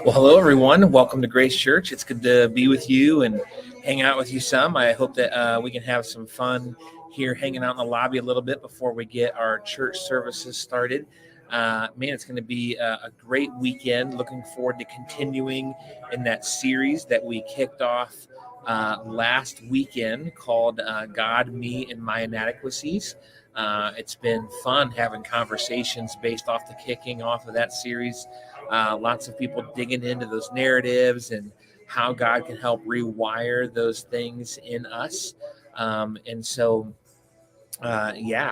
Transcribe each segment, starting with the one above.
Well, hello, everyone. Welcome to Grace Church. It's good to be with you and hang out with you some. I hope that we can have some fun here hanging out in the lobby a little bit before we get our church services started. Man, it's going to be a great weekend. Looking forward to continuing in that series that we kicked off last weekend called God, Me, and My Inadequacies. It's been fun having conversations based off the kicking off of that series. Lots of people digging into those narratives and how God can help rewire those things in us. Yeah,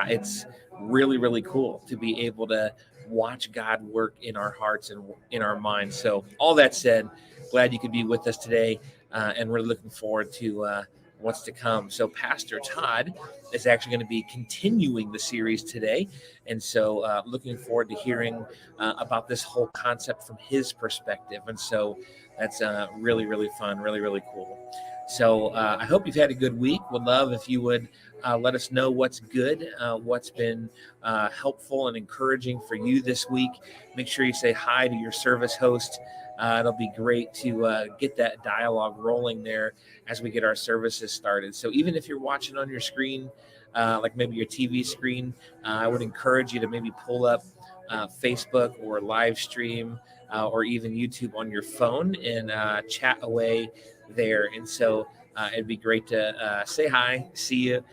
it's really, really cool to be able to watch God work in our hearts and in our minds. So, all that said, glad you could be with us today, and we're looking forward to what's to come. So, Pastor Todd is actually going to be continuing the series today. And so, looking forward to hearing about this whole concept from his perspective. And so, that's really, really fun, really, really cool. So, I hope you've had a good week. Would love if you would let us know what's good, what's been helpful and encouraging for you this week. Make sure you say hi to your service host. It'll be great to get that dialogue rolling there as we get our services started. So even if you're watching on your screen, like maybe your TV screen, I would encourage you to maybe pull up Facebook or live stream or even YouTube on your phone and chat away there. And so it'd be great to say hi, see you,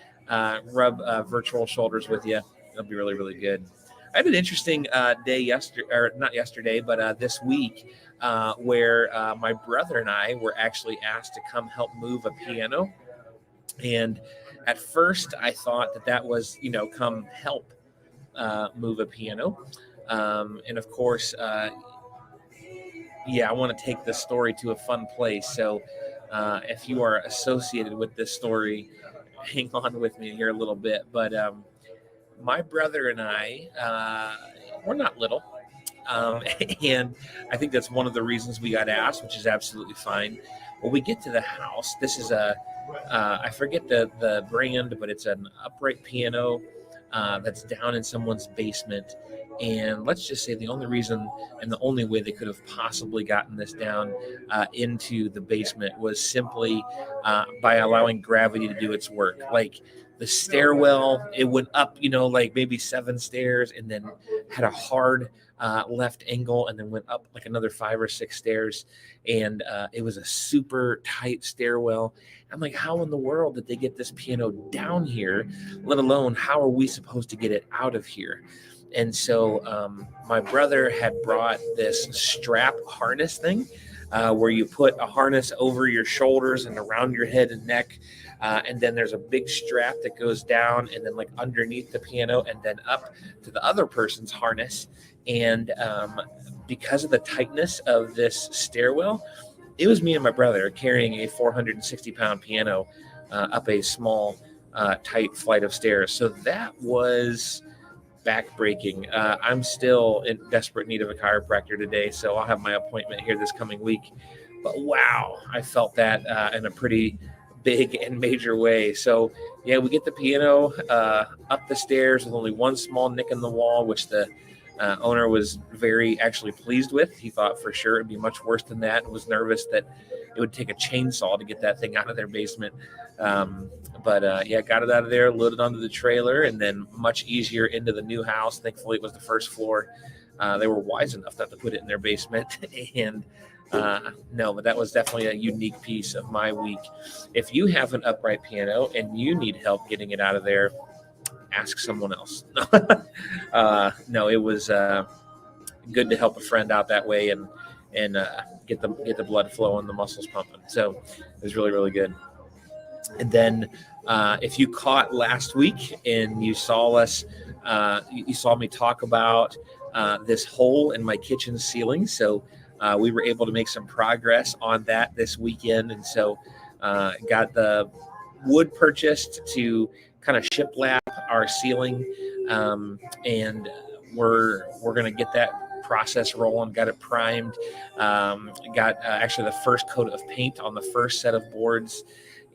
rub virtual shoulders with you. It'll be really, really good. I had an interesting day yesterday, or not yesterday, but this week, where my brother and I were actually asked to come help move a piano. And at first, I thought that was, come help move a piano. And of course, I want to take this story to a fun place. So if you are associated with this story, hang on with me here a little bit. But my brother and I, we're not little. And I think that's one of the reasons we got asked, which is absolutely fine. When we get to the house, this is I forget the brand, but it's an upright piano that's down in someone's basement. And let's just say the only reason and the only way they could have possibly gotten this down into the basement was simply by allowing gravity to do its work. Like the stairwell, it went up, like maybe 7 stairs and then had a hard left angle and then went up like another 5 or 6 stairs. And it was a super tight stairwell. I'm like, how in the world did they get this piano down here, let alone how are we supposed to get it out of here? And so my brother had brought this strap harness thing where you put a harness over your shoulders and around your head and neck. And then there's a big strap that goes down and then like underneath the piano and then up to the other person's harness. And because of the tightness of this stairwell, it was me and my brother carrying a 460-pound piano up a small, tight flight of stairs. So that was backbreaking. I'm still in desperate need of a chiropractor today, so I'll have my appointment here this coming week. But wow, I felt that in a pretty big and major way. So yeah, we get the piano up the stairs with only one small nick in the wall, which the owner was very actually pleased with. He thought for sure it'd be much worse than that and was nervous that it would take a chainsaw to get that thing out of their basement. Got it out of there, loaded onto the trailer, and then much easier into the new house. Thankfully, it was the first floor. They were wise enough not to put it in their basement. And but that was definitely a unique piece of my week. If you have an upright piano and you need help getting it out of there, ask someone else. It was good to help a friend out that way and get the blood flowing, the muscles pumping. So it was really, really good. And then if you caught last week and you saw us, you saw me talk about this hole in my kitchen ceiling. So we were able to make some progress on that this weekend. And so got the wood purchased to kind of shiplap our ceiling. And we're going to get that process rolling, got it primed, got actually the first coat of paint on the first set of boards.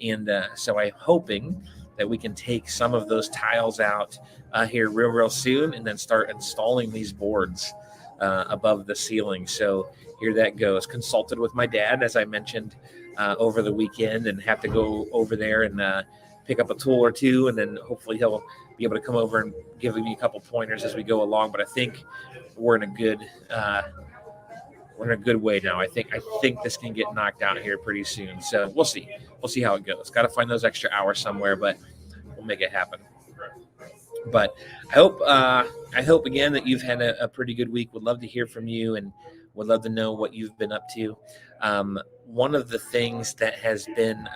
And so I'm hoping that we can take some of those tiles out here real soon, and then start installing these boards above the ceiling. So here that goes. Consulted with my dad, as I mentioned, over the weekend, and have to go over there and pick up a tool or two, and then hopefully he'll be able to come over and give me a couple pointers as we go along. But I think we're in a good way now. I think this can get knocked out here pretty soon. So we'll see how it goes. Got to find those extra hours somewhere, but we'll make it happen. But I hope again that you've had a pretty good week. Would love to hear from you, and would love to know what you've been up to. One of the things that has been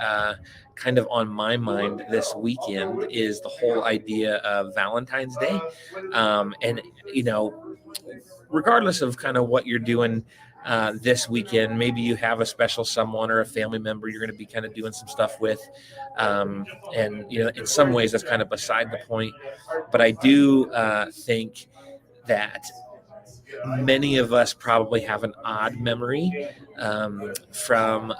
kind of on my mind this weekend is the whole idea of Valentine's Day. And, regardless of kind of what you're doing this weekend, maybe you have a special someone or a family member you're going to be kind of doing some stuff with. And, in some ways that's kind of beside the point. But I do think that many of us probably have an odd memory from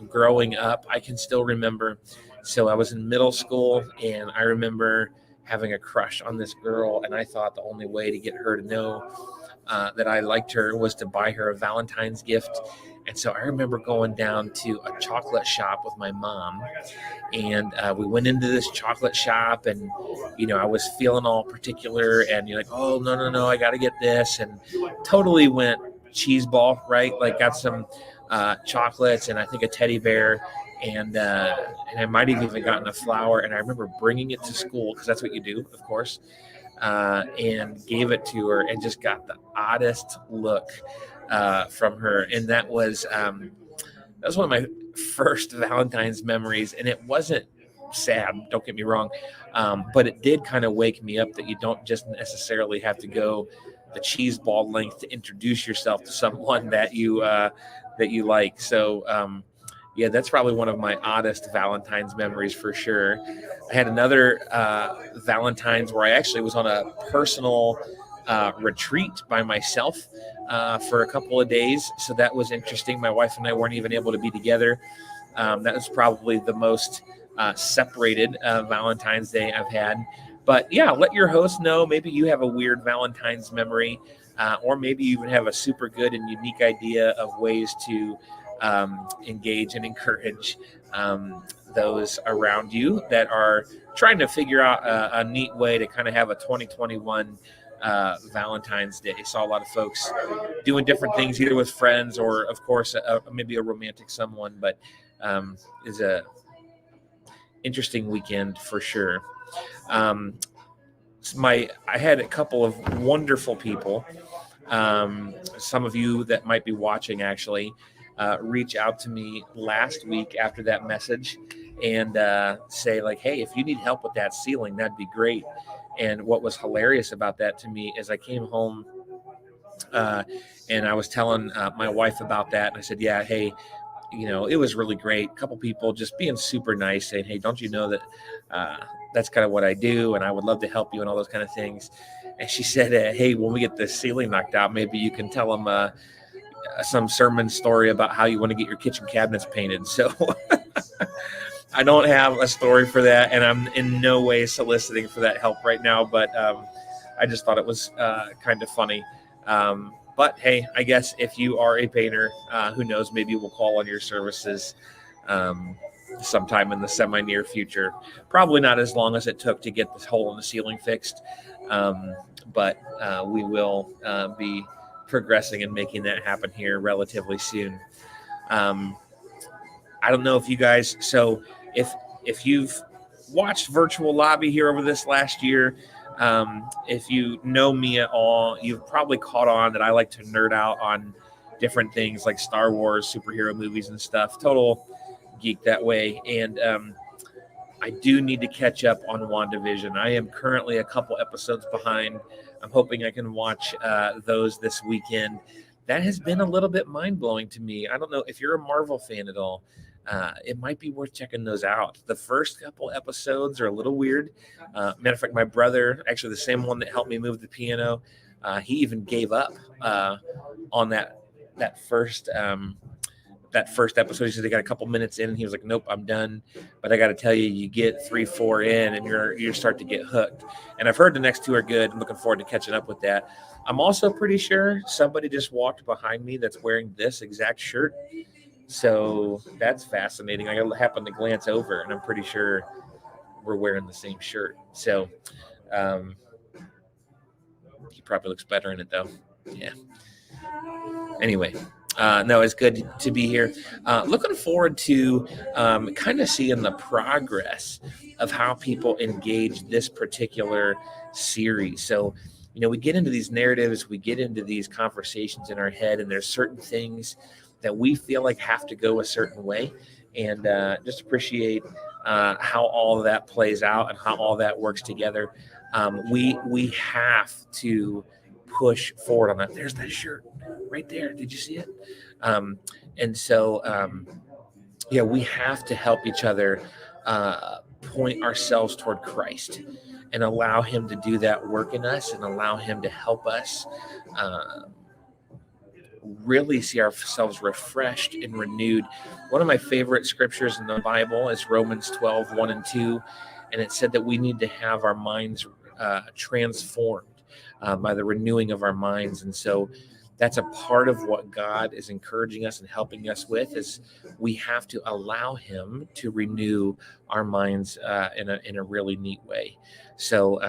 growing up. I can still remember. So I was in middle school, and I remember having a crush on this girl, and I thought the only way to get her to know that I liked her was to buy her a Valentine's gift. And so I remember going down to a chocolate shop with my mom, and we went into this chocolate shop, and, I was feeling all particular, and you're like, oh, no, I got to get this. And totally went cheese ball, right? Like got some chocolates and I think a teddy bear, and I might have even gotten a flower. And I remember bringing it to school, because that's what you do, of course, and gave it to her, and just got the oddest look from her. And that was one of my first Valentine's memories. And it wasn't sad, don't get me wrong, but it did kind of wake me up that you don't just necessarily have to go the cheese ball length to introduce yourself to someone that you like. So yeah, that's probably one of my oddest Valentine's memories for sure. I had another Valentine's where I actually was on a personal retreat by myself for a couple of days. So that was interesting. My wife and I weren't even able to be together. That was probably the most separated Valentine's Day I've had. But yeah, let your host know. Maybe you have a weird Valentine's memory, or maybe you even have a super good and unique idea of ways to engage and encourage those around you that are trying to figure out a neat way to kind of have a 2021 Valentine's Day. Saw a lot of folks doing different things, either with friends or, of course, maybe a romantic someone. But is a interesting weekend for sure. I had a couple of wonderful people. Some of you that might be watching actually reach out to me last week after that message and say like, hey, if you need help with that ceiling, that'd be great. And what was hilarious about that to me is I came home and I was telling my wife about that. And I said, yeah, hey, it was really great. A couple people just being super nice, saying, hey, don't you know that that's kind of what I do, and I would love to help you and all those kind of things. And she said, hey, when we get the ceiling knocked out, maybe you can tell them some sermon story about how you want to get your kitchen cabinets painted. So I don't have a story for that, and I'm in no way soliciting for that help right now, but I just thought it was kind of funny. But hey, I guess if you are a painter, who knows, maybe we'll call on your services sometime in the semi-near future. Probably not as long as it took to get this hole in the ceiling fixed, but we will be progressing and making that happen here relatively soon. I don't know if you guys, so if you've watched Virtual Lobby here over this last year, if you know me at all, you've probably caught on that I like to nerd out on different things like Star Wars, superhero movies and stuff. Total geek that way. And I do need to catch up on WandaVision. I am currently a couple episodes behind. I'm hoping I can watch those this weekend. That has been a little bit mind-blowing to me. I don't know if you're a Marvel fan at all. It might be worth checking those out. The first couple episodes are a little weird. Matter of fact, my brother, actually the same one that helped me move the piano, he even gave up on that first that first episode. He said they got a couple minutes in and he was like, nope, I'm done. But I got to tell you, you get 3-4 in and you start to get hooked. And I've heard the next two are good. I'm looking forward to catching up with that. I'm also pretty sure somebody just walked behind me that's wearing this exact shirt. So that's fascinating. I happened to glance over and I'm pretty sure we're wearing the same shirt. So he probably looks better in it though. Yeah. Anyway, no, it's good to be here. Looking forward to kind of seeing the progress of how people engage this particular series. So, we get into these narratives, we get into these conversations in our head, and there's certain things that we feel like have to go a certain way. And just appreciate how all of that plays out and how all that works together. We have to push forward on that. There's that shirt right there. Did you see it? And so, we have to help each other point ourselves toward Christ and allow him to do that work in us and allow him to help us really see ourselves refreshed and renewed. One of my favorite scriptures in the Bible is Romans 12:1-2. And it said that we need to have our minds transformed by the renewing of our minds. And so that's a part of what God is encouraging us and helping us with, is we have to allow him to renew our minds in a really neat way. So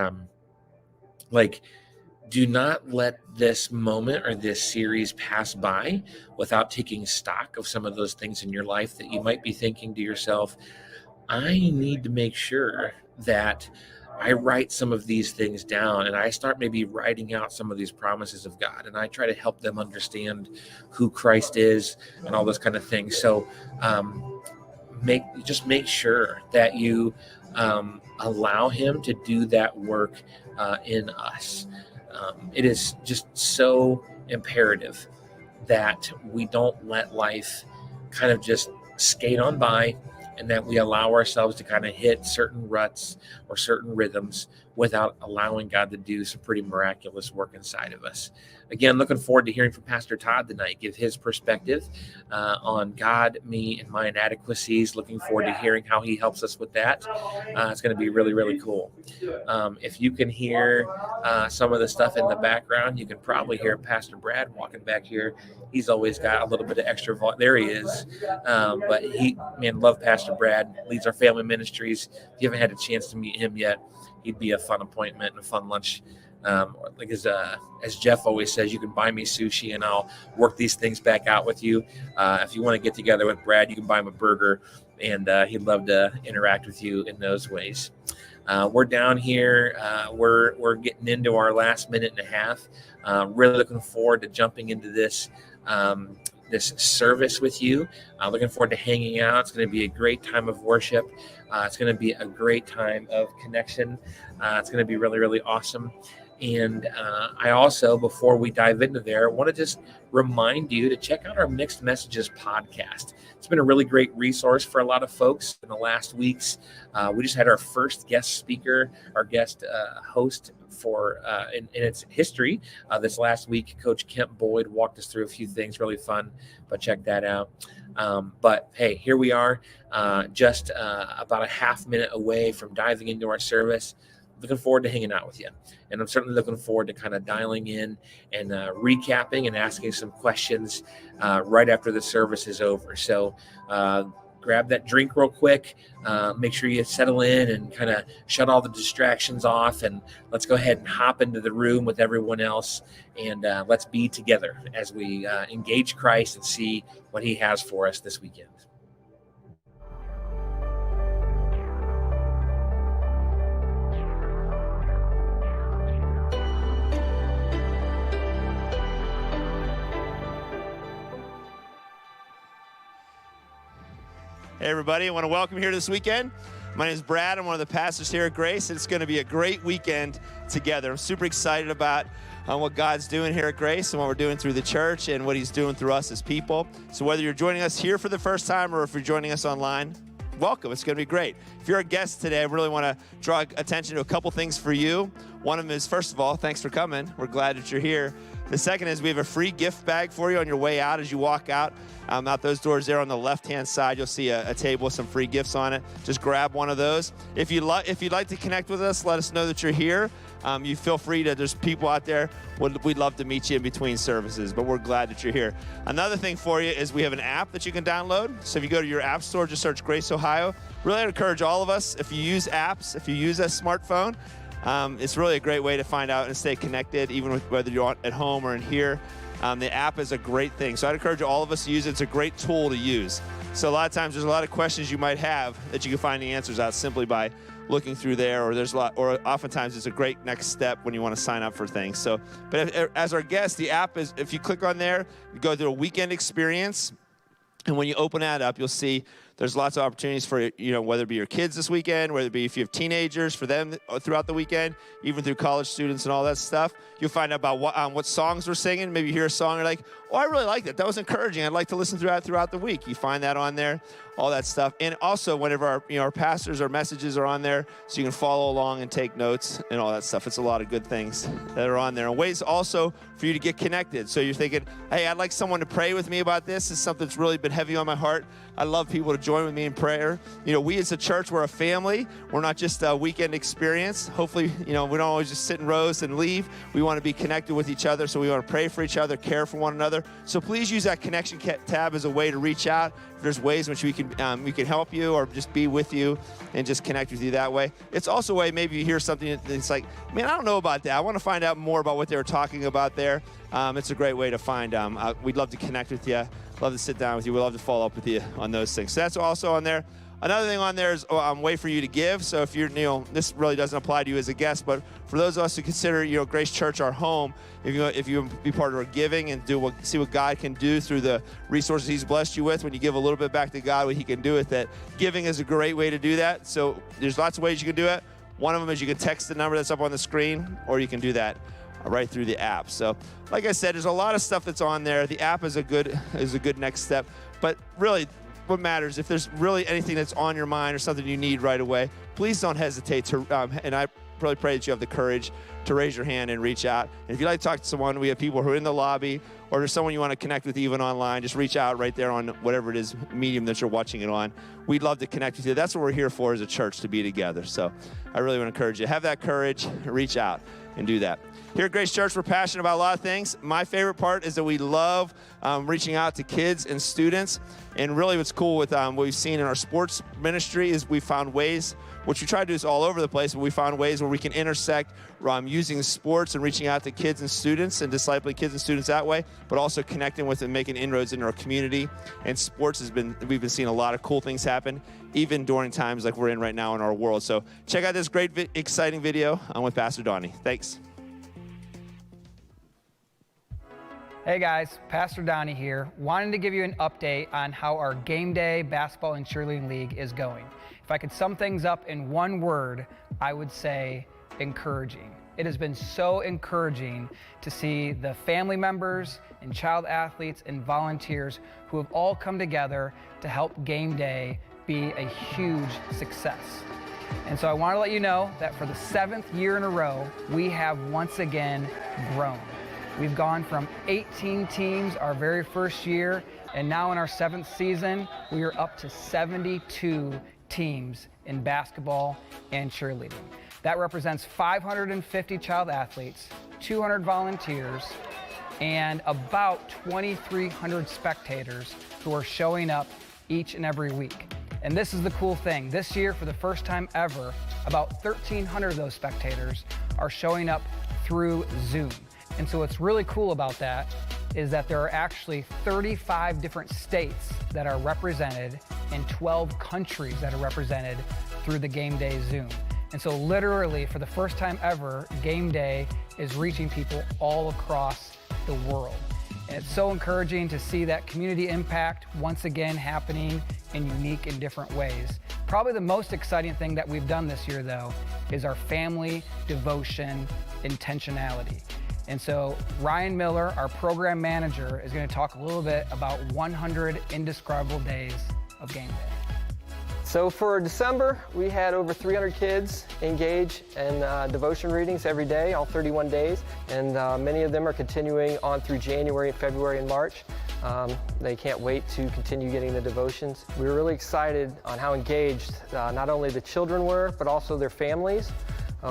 do not let this moment or this series pass by without taking stock of some of those things in your life that you might be thinking to yourself, I need to make sure that I write some of these things down and I start maybe writing out some of these promises of God, and I try to help them understand who Christ is and all those kind of things. So make sure that you allow him to do that work in us. It is just so imperative that we don't let life kind of just skate on by, and that we allow ourselves to kind of hit certain ruts or certain rhythms without allowing God to do some pretty miraculous work inside of us. Again, looking forward to hearing from Pastor Todd tonight, give his perspective on God, me, and my inadequacies. Looking forward to hearing how he helps us with that. It's going to be really, really cool. If you can hear some of the stuff in the background, you can probably hear Pastor Brad walking back here. He's always got a little bit of extra volume. There he is. But love Pastor Brad, leads our family ministries. If you haven't had a chance to meet him yet, he'd be a fun appointment and a fun lunch. As Jeff always says, you can buy me sushi and I'll work these things back out with you. If you want to get together with Brad, you can buy him a burger, and he'd love to interact with you in those ways. We're down here. We're getting into our last minute and a half. Really looking forward to jumping into this service with you. Looking forward to hanging out. It's going to be a great time of worship. It's going to be a great time of connection. It's going to be really, really awesome. And I also, before we dive into there, want to just remind you to check out our Mixed Messages podcast. It's been a really great resource for a lot of folks in the last weeks. We just had our first guest speaker, our guest host for in its history. This last week, Coach Kemp Boyd walked us through a few things, really fun, but check that out. But hey, here we are, just about a half minute away from diving into our service. Looking forward to hanging out with you. And I'm certainly looking forward to kind of dialing in and recapping and asking some questions right after the service is over. So grab that drink real quick. Make sure you settle in and kind of shut all the distractions off. And let's go ahead and hop into the room with everyone else. And let's be together as we engage Christ and see what he has for us this weekend. Hey everybody, I want to welcome you here this weekend. My name is Brad. I'm one of the pastors here at Grace, and it's going to be a great weekend together. I'm super excited about what God's doing here at Grace and what we're doing through the church and what he's doing through us as people. So whether you're joining us here for the first time or if you're joining us online, welcome. It's going to be great. If you're a guest today, I really want to draw attention to a couple things for you. One of them is, first of all, thanks for coming. We're glad that you're here. The second is we have a free gift bag for you on your way out as you walk out. Out those doors there on the left-hand side, you'll see a table with some free gifts on it. Just grab one of those. If you'd like to connect with us, let us know that you're here. You feel free to, there's people out there. We'd love to meet you in between services, but we're glad that you're here. Another thing for you is we have an app that you can download. So if you go to your app store, just search Grace Ohio. Really encourage all of us, if you use apps, if you use a smartphone, it's really a great way to find out and stay connected, even with whether you're at home or in here. The app is a great thing. So I'd encourage all of us to use it. It's a great tool to use. So a lot of times there's a lot of questions you might have that you can find the answers out simply by looking through there, or oftentimes it's a great next step when you want to sign up for things. So, but as our guest, the app is, if you click on there, you go through a weekend experience. And when you open that up, you'll see there's lots of opportunities for, whether it be your kids this weekend, whether it be if you have teenagers, for them throughout the weekend, even through college students and all that stuff. You'll find out about what songs we're singing. Maybe you hear a song and you're like, oh, I really like that. That was encouraging. I'd like to listen to that throughout the week. You find that on there, all that stuff. And also, whenever our pastors, our messages are on there, so you can follow along and take notes and all that stuff. It's a lot of good things that are on there. And ways also for you to get connected. So you're thinking, hey, I'd like someone to pray with me about this. It's something that's really been heavy on my heart. I love people to join with me in prayer. We as a church, we're a family. We're not just a weekend experience. Hopefully, we don't always just sit in rows and leave. We want to be connected with each other, so we want to pray for each other, care for one another. So please use that connection tab as a way to reach out. If there's ways in which we can help you or just be with you and just connect with you that way. It's also a way maybe you hear something that's like, man, I don't know about that. I want to find out more about what they were talking about there. It's a great way to find. We'd love to connect with you. Love to sit down with you. We'd love to follow up with you on those things. So that's also on there. Another thing on there is a way for you to give. So if you're, this really doesn't apply to you as a guest, but for those of us who consider, Grace Church our home, if you be part of our giving and see what God can do through the resources He's blessed you with, when you give a little bit back to God, what He can do with it. Giving is a great way to do that. So there's lots of ways you can do it. One of them is you can text the number that's up on the screen, or you can do that right through the app. So like I said, there's a lot of stuff that's on there. The app is a good next step. But really, what matters, if there's really anything that's on your mind or something you need right away, please don't hesitate to, and I really pray that you have the courage to raise your hand and reach out. And if you'd like to talk to someone, we have people who are in the lobby, or there's someone you want to connect with even online, just reach out right there on whatever it is, medium that you're watching it on. We'd love to connect with you. That's what we're here for as a church, to be together. So I really want to encourage you. Have that courage, reach out, and do that. Here at Grace Church, we're passionate about a lot of things. My favorite part is that we love reaching out to kids and students. And really what's cool with what we've seen in our sports ministry is we found ways, which we try to do this all over the place, but we found ways where we can intersect using sports and reaching out to kids and students and discipling kids and students that way, but also connecting with and making inroads into our community. And sports we've been seeing a lot of cool things happen, even during times like we're in right now in our world. So check out this great, exciting video with Pastor Donnie. Thanks. Hey guys, Pastor Donnie here, wanting to give you an update on how our Game Day Basketball and Cheerleading League is going. If I could sum things up in one word, I would say encouraging. It has been so encouraging to see the family members and child athletes and volunteers who have all come together to help Game Day be a huge success. And so I want to let you know that for the 7th year in a row, we have once again grown. We've gone from 18 teams our very first year, and now in our 7th season, we are up to 72 teams in basketball and cheerleading. That represents 550 child athletes, 200 volunteers, and about 2,300 spectators who are showing up each and every week. And this is the cool thing. This year, for the first time ever, about 1,300 of those spectators are showing up through Zoom. And so what's really cool about that is that there are actually 35 different states that are represented and 12 countries that are represented through the Game Day Zoom. And so literally, for the first time ever, Game Day is reaching people all across the world. And it's so encouraging to see that community impact once again happening in unique and different ways. Probably the most exciting thing that we've done this year, though, is our family devotion intentionality. And so Ryan Miller, our program manager, is going to talk a little bit about 100 indescribable days of Game Day. So for December, we had over 300 kids engage in devotion readings every day, all 31 days, and many of them are continuing on through January, February, and March. They can't wait to continue getting the devotions. We were really excited on how engaged not only the children were, but also their families.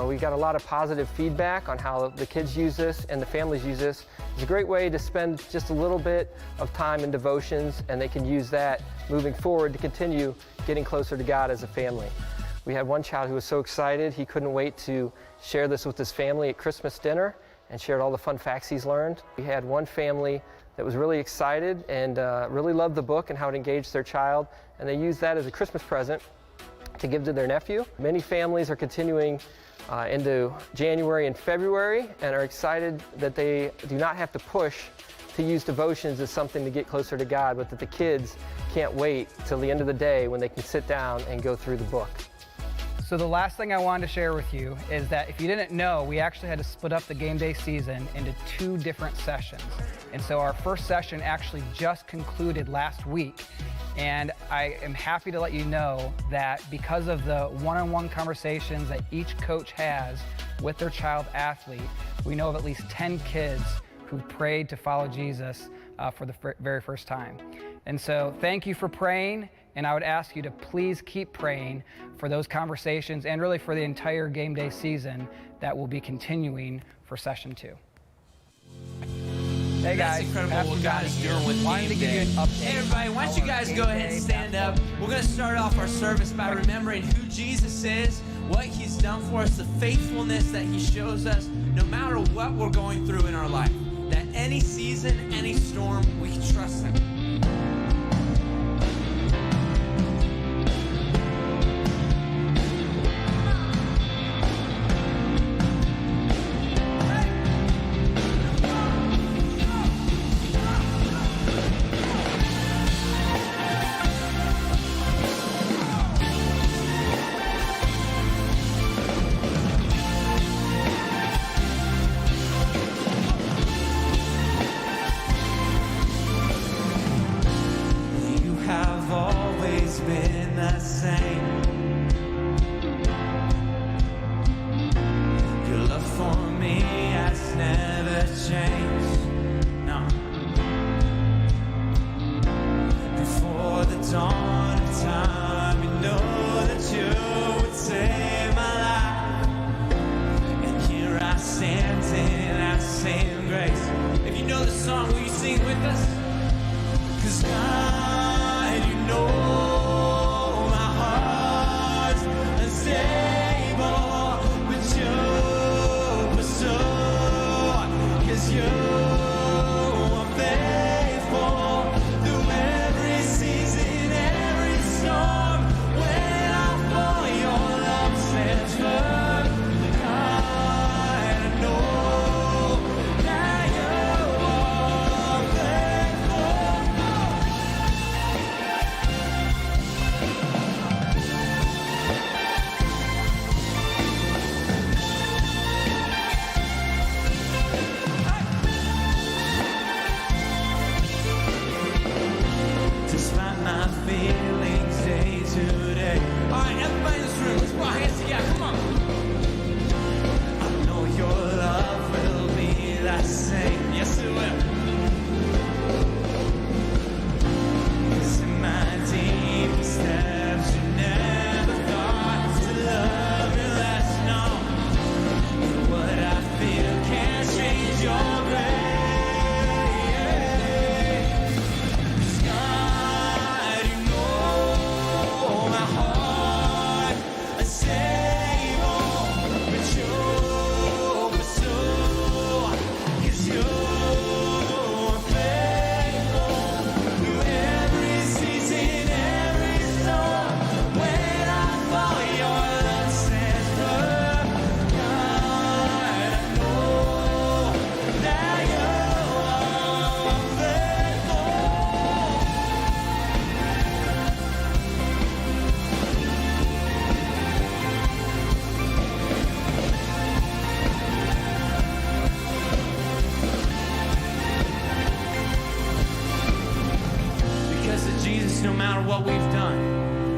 We got a lot of positive feedback on how the kids use this and the families use this. It's a great way to spend just a little bit of time in devotions, and they can use that moving forward to continue getting closer to God as a family. We had one child who was so excited he couldn't wait to share this with his family at Christmas dinner and shared all the fun facts he's learned. We had one family that was really excited and really loved the book and how it engaged their child, and they used that as a Christmas present to give to their nephew. Many families are continuing into January and February and are excited that they do not have to push to use devotions as something to get closer to God, but that the kids can't wait till the end of the day when they can sit down and go through the book. So the last thing I wanted to share with you is that if you didn't know, we actually had to split up the game day season into 2 different sessions. And so our first session actually just concluded last week. And I am happy to let you know that because of the one-on-one conversations that each coach has with their child athlete, we know of at least 10 kids who prayed to follow Jesus for the very first time. And so thank you for praying, and I would ask you to please keep praying for those conversations and really for the entire game day season that will be continuing for session 2. Hey guys, That's incredible Pastor what God Johnny is here. doing with Wanted to Game give you Day. an update. Hey everybody, why don't you guys go ahead and stand up? We're going to start off our service by remembering who Jesus is, what he's done for us, the faithfulness that he shows us, no matter what we're going through in our life. That any season, any storm, we can trust him.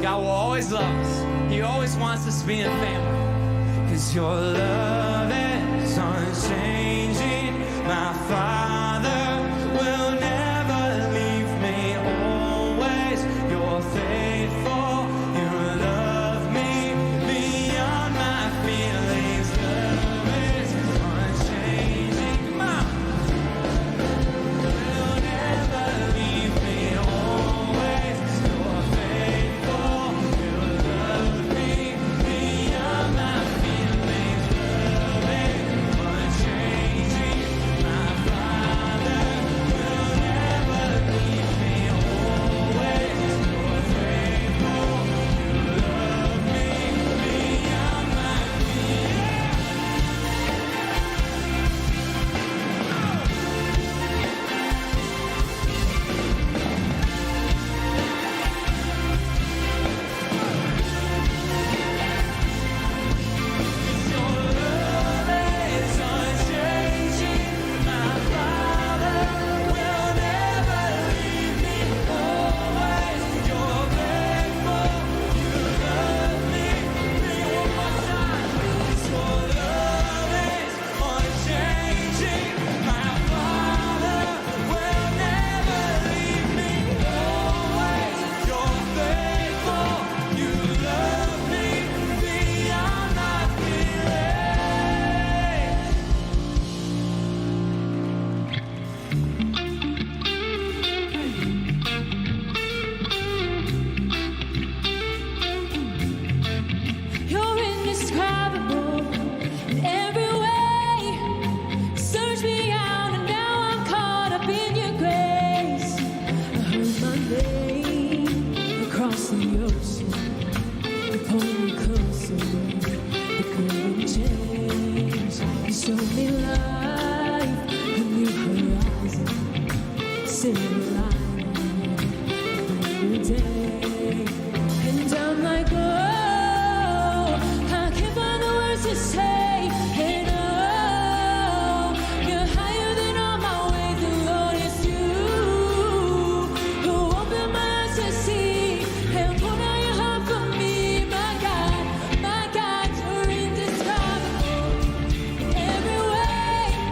God will always love us. He always wants us to be in a family. 'Cause your love is unchanging. My Father will never leave me always. You're faithful. You love me beyond my feelings. Love is unchanging. Come on. Will never leave me always. You're faithful. You love me beyond my feelings. Love is unchanging. My Father will never leave me always. You're faithful. You love me beyond my You're indescribable in every way. Search me out and now I'm caught up in your grace. I heard my name across the ocean. You pulled me closer. You couldn't change. You showed me life, a new horizon. Silver lining, a new day. And I'm like, oh, I can't find the words to say. And oh, you're higher than all my ways. The Lord is you who opened my eyes to see and poured out your heart for me. My God, you're indescribable in every way.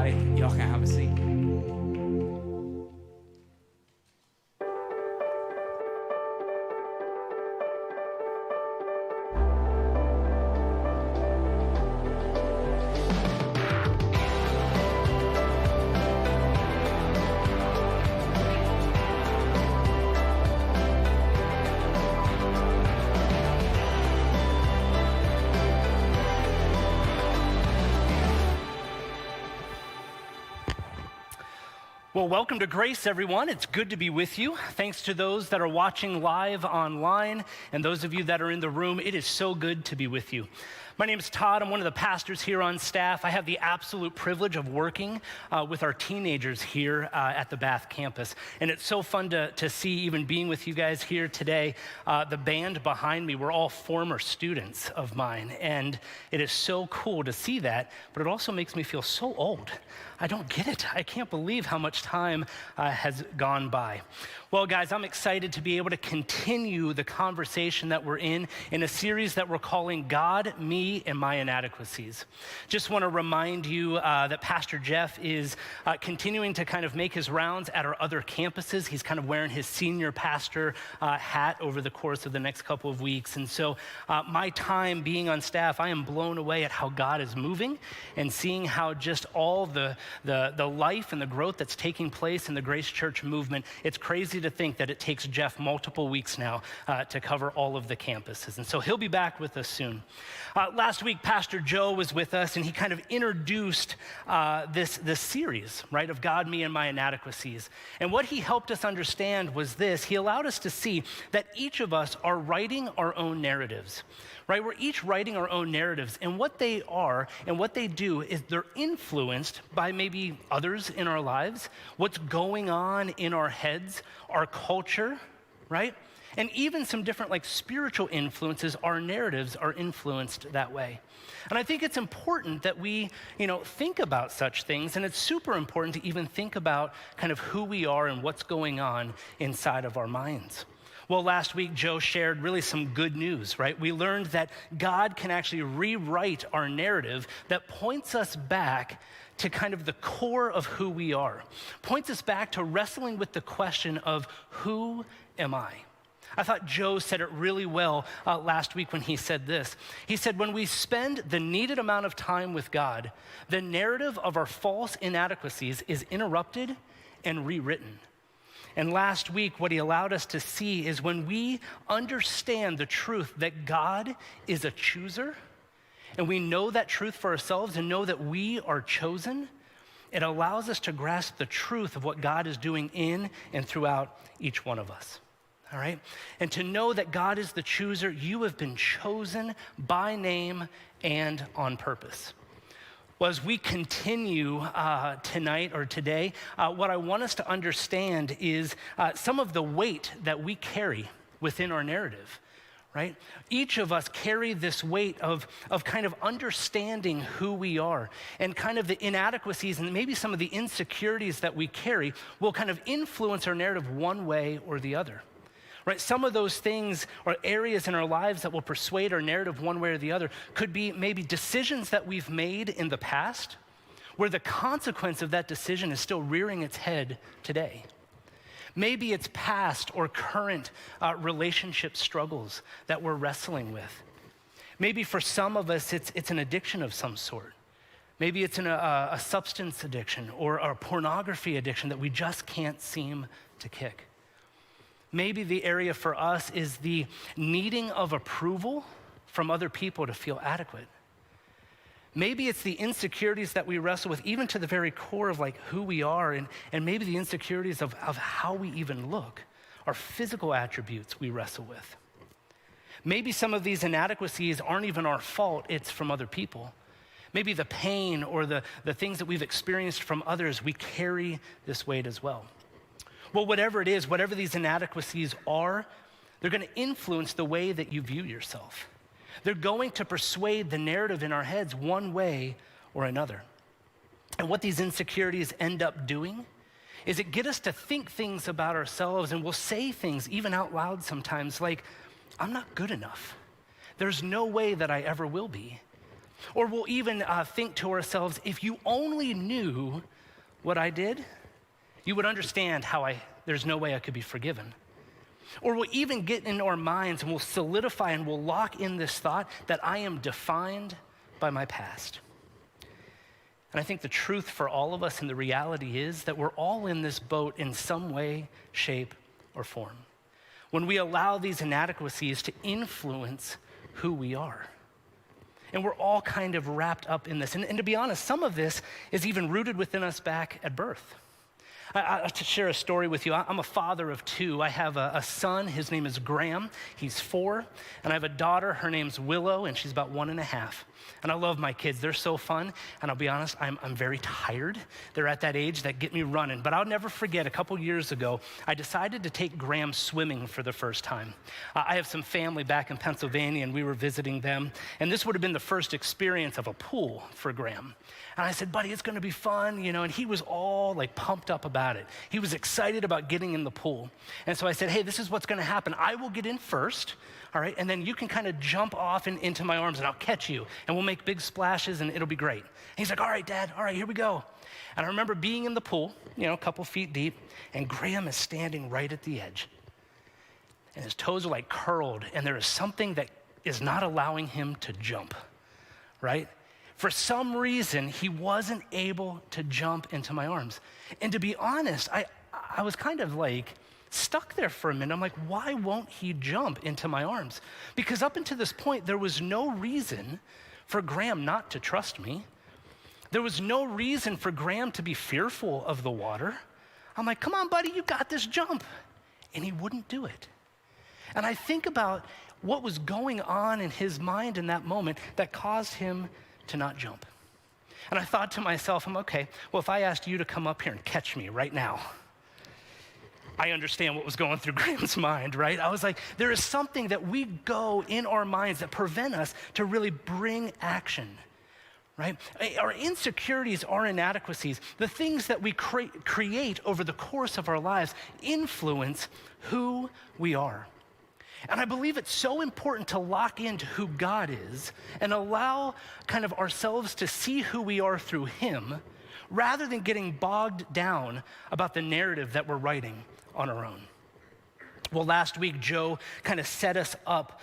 tonight. Y'all can have a seat. Well, welcome to Grace, everyone. It's good to be with you. Thanks to those that are watching live online and those of you that are in the room. It is so good to be with you. My name is Todd. I'm one of the pastors here on staff. I have the absolute privilege of working with our teenagers here at the Bath campus. And it's so fun to see, even being with you guys here today. The band behind me, we're all former students of mine. And it is so cool to see that, but it also makes me feel so old. I don't get it. I can't believe how much time has gone by. Well, guys, I'm excited to be able to continue the conversation that we're in a series that we're calling God, Me, and My Inadequacies. Just want to remind you that Pastor Jeff is continuing to kind of make his rounds at our other campuses. He's kind of wearing his senior pastor hat over the course of the next couple of weeks. And so my time being on staff, I am blown away at how God is moving and seeing how just all the life and the growth that's taking place in the Grace Church movement. It's crazy to think that it takes Jeff multiple weeks now to cover all of the campuses. And so he'll be back with us soon. Last week, Pastor Joe was with us, and he kind of introduced this series, right, of God, Me, and My Inadequacies. And what he helped us understand was this. He allowed us to see that each of us are writing our own narratives, right? We're each writing our own narratives, and what they are and what they do is they're influenced by maybe others in our lives, what's going on in our heads, our culture, right? And even some different like spiritual influences, our narratives are influenced that way. And I think it's important that we, think about such things, and it's super important to even think about kind of who we are and what's going on inside of our minds. Well, last week, Joe shared really some good news, right? We learned that God can actually rewrite our narrative that points us back to kind of the core of who we are, points us back to wrestling with the question of who am I? I thought Joe said it really well last week when he said this. He said, when we spend the needed amount of time with God, the narrative of our false inadequacies is interrupted and rewritten. And last week, what he allowed us to see is when we understand the truth that God is a chooser, and we know that truth for ourselves and know that we are chosen, it allows us to grasp the truth of what God is doing in and throughout each one of us. All right? And to know that God is the chooser, you have been chosen by name and on purpose. Well, as we continue tonight or today, what I want us to understand is some of the weight that we carry within our narrative, right? Each of us carry this weight of kind of understanding who we are, and kind of the inadequacies and maybe some of the insecurities that we carry will kind of influence our narrative one way or the other. Right? Some of those things or areas in our lives that will persuade our narrative one way or the other could be maybe decisions that we've made in the past where the consequence of that decision is still rearing its head today. Maybe it's past or current relationship struggles that we're wrestling with. Maybe for some of us, it's an addiction of some sort. Maybe it's a substance addiction or a pornography addiction that we just can't seem to kick. Maybe the area for us is the needing of approval from other people to feel adequate. Maybe it's the insecurities that we wrestle with, even to the very core of like who we are, and maybe the insecurities of how we even look, our physical attributes we wrestle with. Maybe some of these inadequacies aren't even our fault, it's from other people. Maybe the pain or the things that we've experienced from others, we carry this weight as well. Well, whatever it is, whatever these inadequacies are, they're going to influence the way that you view yourself. They're going to persuade the narrative in our heads one way or another. And what these insecurities end up doing is it get us to think things about ourselves, and we'll say things even out loud sometimes like, I'm not good enough. There's no way that I ever will be. Or we'll even think to ourselves, if you only knew what I did, you would understand how there's no way I could be forgiven. Or we'll even get in our minds and we'll solidify and we'll lock in this thought that I am defined by my past. And I think the truth for all of us and the reality is that we're all in this boat in some way, shape, or form. When we allow these inadequacies to influence who we are. And we're all kind of wrapped up in this. And to be honest, some of this is even rooted within us back at birth. To share a story with you, I'm a father of two. I have a son, his name is Graham, he's 4, and I have a daughter, her name's Willow, and she's about 1.5. And I love my kids, they're so fun, and I'll be honest, I'm very tired. They're at that age that get me running, but I'll never forget, a couple years ago, I decided to take Graham swimming for the first time. I have some family back in Pennsylvania, and we were visiting them, and this would have been the first experience of a pool for Graham. And I said, buddy, it's gonna be fun, and he was all like pumped up about it. He was excited about getting in the pool. And so I said, hey, this is what's gonna happen. I will get in first, all right? And then you can kind of jump off into my arms and I'll catch you and we'll make big splashes and it'll be great. And he's like, all right, Dad, all right, here we go. And I remember being in the pool, a couple feet deep, and Graham is standing right at the edge. And his toes are like curled and there is something that is not allowing him to jump, right? For some reason, he wasn't able to jump into my arms. And to be honest, I was kind of like stuck there for a minute. I'm like, why won't he jump into my arms? Because up until this point, there was no reason for Graham not to trust me. There was no reason for Graham to be fearful of the water. I'm like, come on, buddy, you got this, jump. And he wouldn't do it. And I think about what was going on in his mind in that moment that caused him to not jump. And I thought to myself, okay, well, if I asked you to come up here and catch me right now, I understand what was going through Graham's mind, right? I was like, there is something that we go in our minds that prevent us to really bring action, right? Our insecurities, our inadequacies, the things that we create over the course of our lives influence who we are. And I believe it's so important to lock into who God is and allow kind of ourselves to see who we are through him rather than getting bogged down about the narrative that we're writing on our own. Well, last week, Joe kind of set us up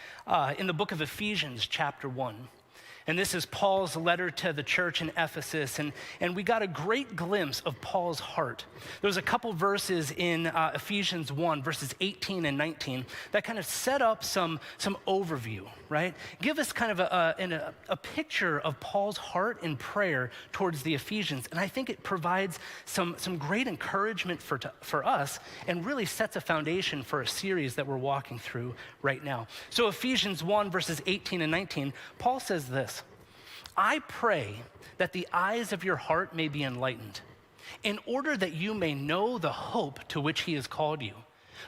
in the book of Ephesians, chapter 1. And this is Paul's letter to the church in Ephesus. And we got a great glimpse of Paul's heart. There's a couple verses in Ephesians 1, verses 18 and 19, that kind of set up some overview, right? Give us kind of a picture of Paul's heart in prayer towards the Ephesians. And I think it provides some great encouragement for us and really sets a foundation for a series that we're walking through right now. So Ephesians 1, verses 18 and 19, Paul says this: I pray that the eyes of your heart may be enlightened, in order that you may know the hope to which he has called you,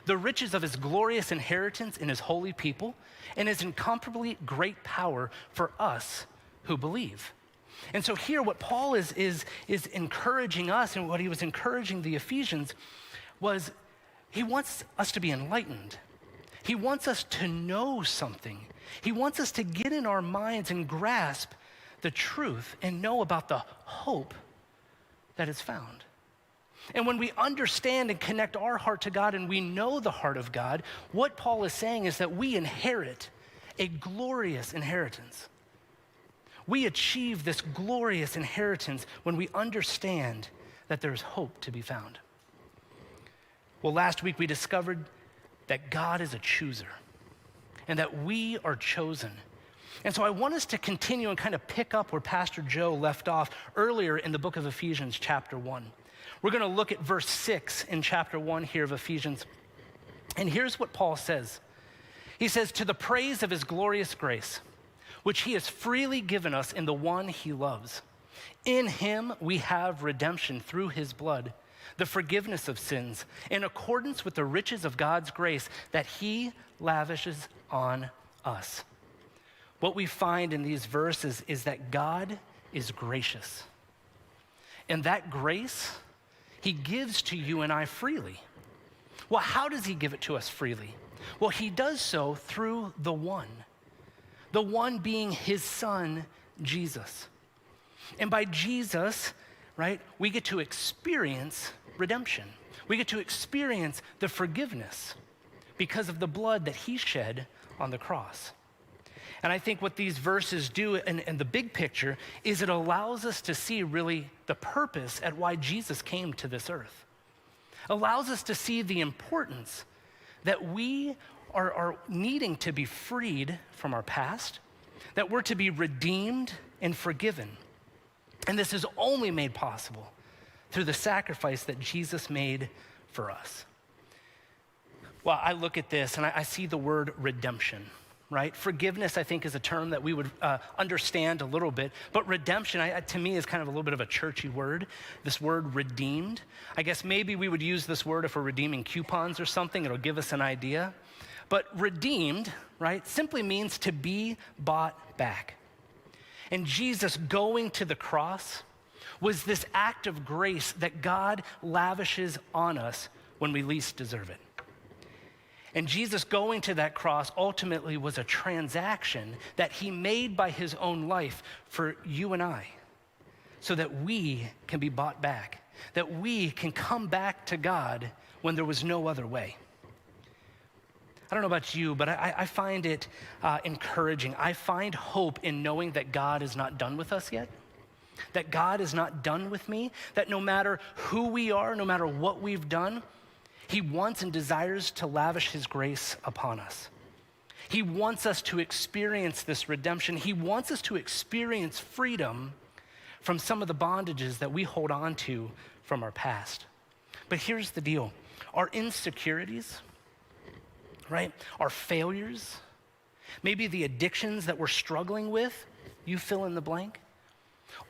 the riches of his glorious inheritance in his holy people, and his incomparably great power for us who believe. And so here what Paul is encouraging us, and what he was encouraging the Ephesians, was he wants us to be enlightened. He wants us to know something. He wants us to get in our minds and grasp the truth and know about the hope that is found. And when we understand and connect our heart to God and we know the heart of God, what Paul is saying is that we inherit a glorious inheritance. We achieve this glorious inheritance when we understand that there's hope to be found. Well, last week we discovered that God is a chooser and that we are chosen. And so I want us to continue and kind of pick up where Pastor Joe left off earlier in the book of Ephesians, chapter 1. We're going to look at verse 6 in chapter 1 here of Ephesians. And here's what Paul says. He says, to the praise of his glorious grace, which he has freely given us in the one he loves. In him we have redemption through his blood, the forgiveness of sins, in accordance with the riches of God's grace that he lavishes on us. What we find in these verses is that God is gracious. And that grace, he gives to you and I freely. Well, how does he give it to us freely? Well, he does so through the one being his son, Jesus. And by Jesus, right, we get to experience redemption. We get to experience the forgiveness because of the blood that he shed on the cross. And I think what these verses do in the big picture is it allows us to see really the purpose at why Jesus came to this earth. Allows us to see the importance that we are needing to be freed from our past, that we're to be redeemed and forgiven. And this is only made possible through the sacrifice that Jesus made for us. Well, I look at this and I see the word redemption, right? Forgiveness, I think, is a term that we would understand a little bit, but redemption, to me, is kind of a little bit of a churchy word. This word redeemed, I guess maybe we would use this word if we're redeeming coupons or something. It'll give us an idea. But redeemed, right, simply means to be bought back. And Jesus going to the cross was this act of grace that God lavishes on us when we least deserve it. And Jesus going to that cross ultimately was a transaction that he made by his own life for you and I, so that we can be bought back, that we can come back to God when there was no other way. I don't know about you, but I find it encouraging. I find hope in knowing that God is not done with us yet, that God is not done with me, that no matter who we are, no matter what we've done, he wants and desires to lavish his grace upon us. He wants us to experience this redemption. He wants us to experience freedom from some of the bondages that we hold on to from our past. But here's the deal. Our insecurities, right? Our failures, maybe the addictions that we're struggling with, you fill in the blank.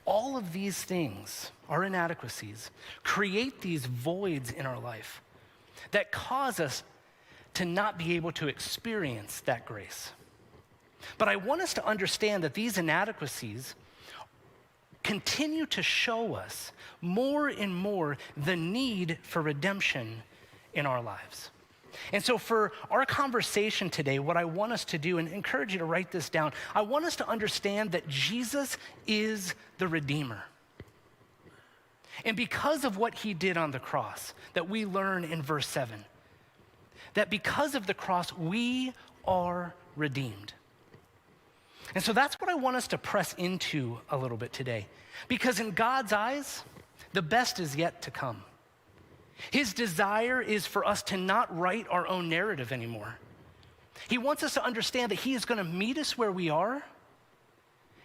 All of these things, our inadequacies, create these voids in our life that cause us to not be able to experience that grace. But I want us to understand that these inadequacies continue to show us more and more the need for redemption in our lives. And so for our conversation today, what I want us to do, and encourage you to write this down, I want us to understand that Jesus is the Redeemer. And because of what he did on the cross, that we learn in verse 7, that because of the cross, we are redeemed. And so that's what I want us to press into a little bit today. Because in God's eyes, the best is yet to come. His desire is for us to not write our own narrative anymore. He wants us to understand that he is going to meet us where we are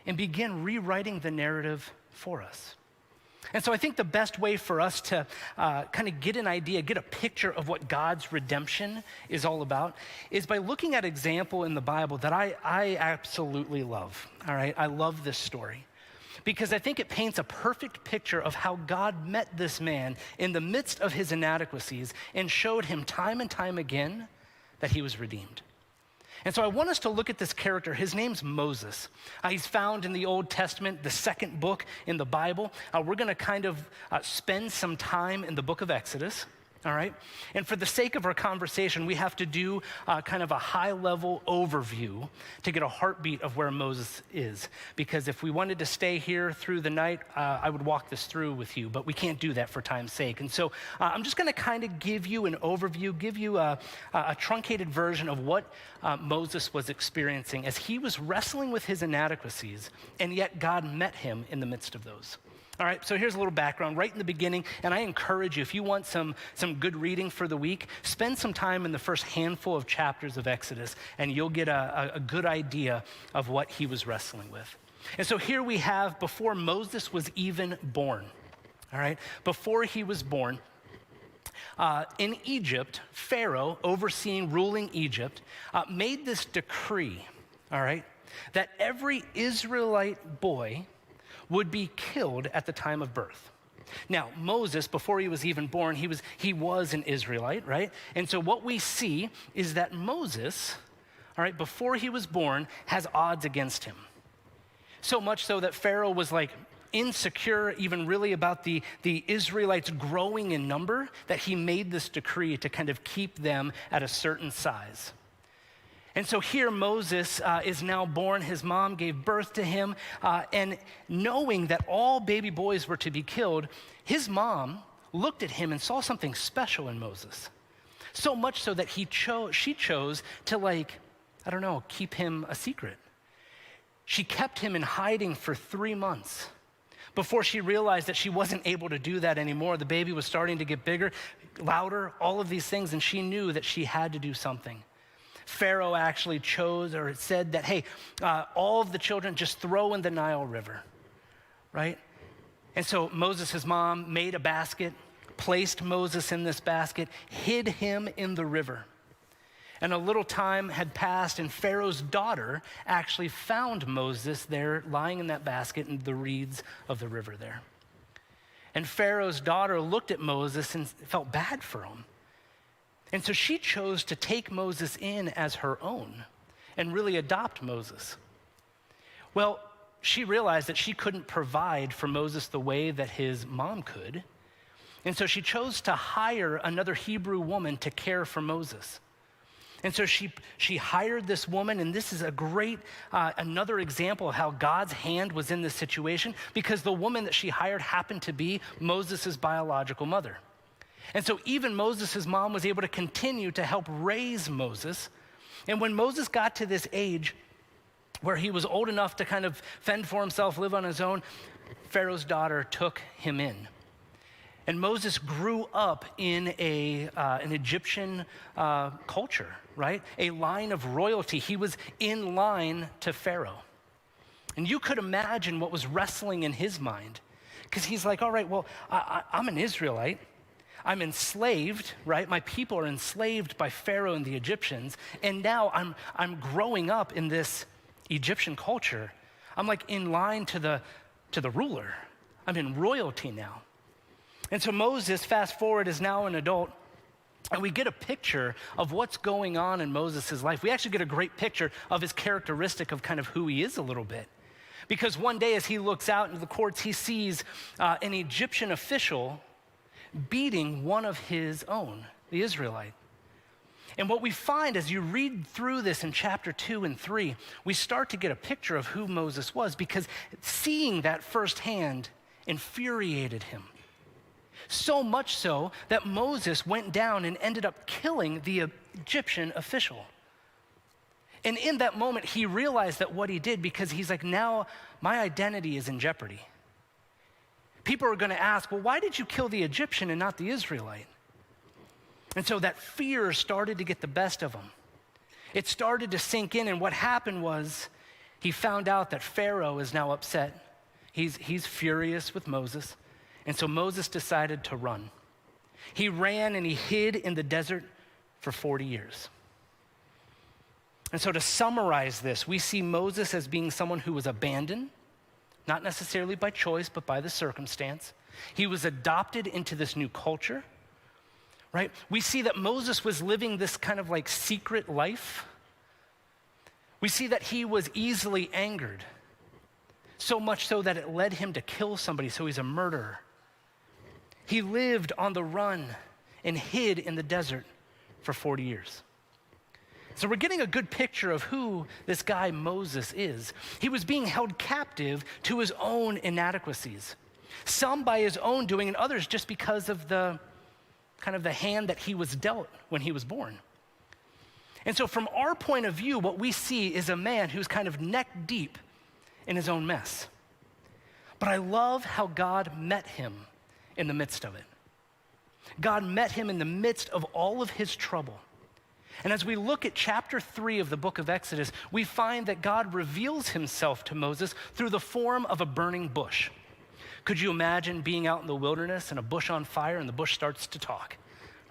and begin rewriting the narrative for us. And so I think the best way for us to kind of get an idea, get a picture of what God's redemption is all about is by looking at an example in the Bible that I absolutely love, all right? I love this story because I think it paints a perfect picture of how God met this man in the midst of his inadequacies and showed him time and time again that he was redeemed. And so I want us to look at this character. His name's Moses. He's found in the Old Testament, the second book in the Bible. We're going to kind of spend some time in the book of Exodus, all right? And for the sake of our conversation, we have to do kind of a high-level overview to get a heartbeat of where Moses is. Because if we wanted to stay here through the night, I would walk this through with you, but we can't do that for time's sake. And so I'm just going to kind of give you an overview, give you a truncated version of what Moses was experiencing as he was wrestling with his inadequacies, and yet God met him in the midst of those. All right, so here's a little background right in the beginning, and I encourage you, if you want some good reading for the week, spend some time in the first handful of chapters of Exodus, and you'll get a good idea of what he was wrestling with. And so here we have before Moses was even born, all right? Before he was born, in Egypt, Pharaoh, ruling Egypt, made this decree, all right, that every Israelite boy would be killed at the time of birth. Now, Moses, before he was even born, he was an Israelite, right? And so what we see is that Moses, all right, before he was born, has odds against him. So much so that Pharaoh was like insecure even really about the Israelites growing in number, that he made this decree to kind of keep them at a certain size. And so here Moses is now born. His mom gave birth to him. And knowing that all baby boys were to be killed, his mom looked at him and saw something special in Moses. So much so that she chose to keep him a secret. She kept him in hiding for 3 months before she realized that she wasn't able to do that anymore. The baby was starting to get bigger, louder, all of these things, and she knew that she had to do something. Pharaoh actually said that, hey, all of the children just throw in the Nile River, right? And so Moses' mom made a basket, placed Moses in this basket, hid him in the river. And a little time had passed, and Pharaoh's daughter actually found Moses there lying in that basket in the reeds of the river there. And Pharaoh's daughter looked at Moses and felt bad for him. And so she chose to take Moses in as her own and really adopt Moses. Well, she realized that she couldn't provide for Moses the way that his mom could. And so she chose to hire another Hebrew woman to care for Moses. And so she hired this woman, and this is a great, another example of how God's hand was in this situation, because the woman that she hired happened to be Moses' biological mother. And so even Moses' mom was able to continue to help raise Moses. And when Moses got to this age where he was old enough to kind of fend for himself, live on his own, Pharaoh's daughter took him in. And Moses grew up in an Egyptian culture, right? A line of royalty. He was in line to Pharaoh. And you could imagine what was wrestling in his mind, because he's like, all right, well, I'm an Israelite. I'm enslaved, right? My people are enslaved by Pharaoh and the Egyptians. And now I'm growing up in this Egyptian culture. I'm like in line to the ruler. I'm in royalty now. And so Moses, fast forward, is now an adult, and we get a picture of what's going on in Moses' life. We actually get a great picture of his characteristic of kind of who he is a little bit. Because one day as he looks out into the courts, he sees an Egyptian official beating one of his own, the Israelite. And what we find as you read through this in chapter 2 and 3, we start to get a picture of who Moses was, because seeing that firsthand infuriated him. So much so that Moses went down and ended up killing the Egyptian official. And in that moment, he realized that what he did, because he's like, now my identity is in jeopardy. People are going to ask, well, why did you kill the Egyptian and not the Israelite? And so that fear started to get the best of him. It started to sink in, and what happened was he found out that Pharaoh is now upset. He's furious with Moses, and so Moses decided to run. He ran and he hid in the desert for 40 years. And so to summarize this, we see Moses as being someone who was abandoned, not necessarily by choice, but by the circumstance. He was adopted into this new culture, right? We see that Moses was living this kind of like secret life. We see that he was easily angered, so much so that it led him to kill somebody, so he's a murderer. He lived on the run and hid in the desert for 40 years. So we're getting a good picture of who this guy Moses is. He was being held captive to his own inadequacies, some by his own doing and others just because of the kind of the hand that he was dealt when he was born. And so from our point of view, what we see is a man who's kind of neck deep in his own mess. But I love how God met him in the midst of it. God met him in the midst of all of his trouble. And as we look at chapter 3 of the book of Exodus, we find that God reveals himself to Moses through the form of a burning bush. Could you imagine being out in the wilderness and a bush on fire and the bush starts to talk,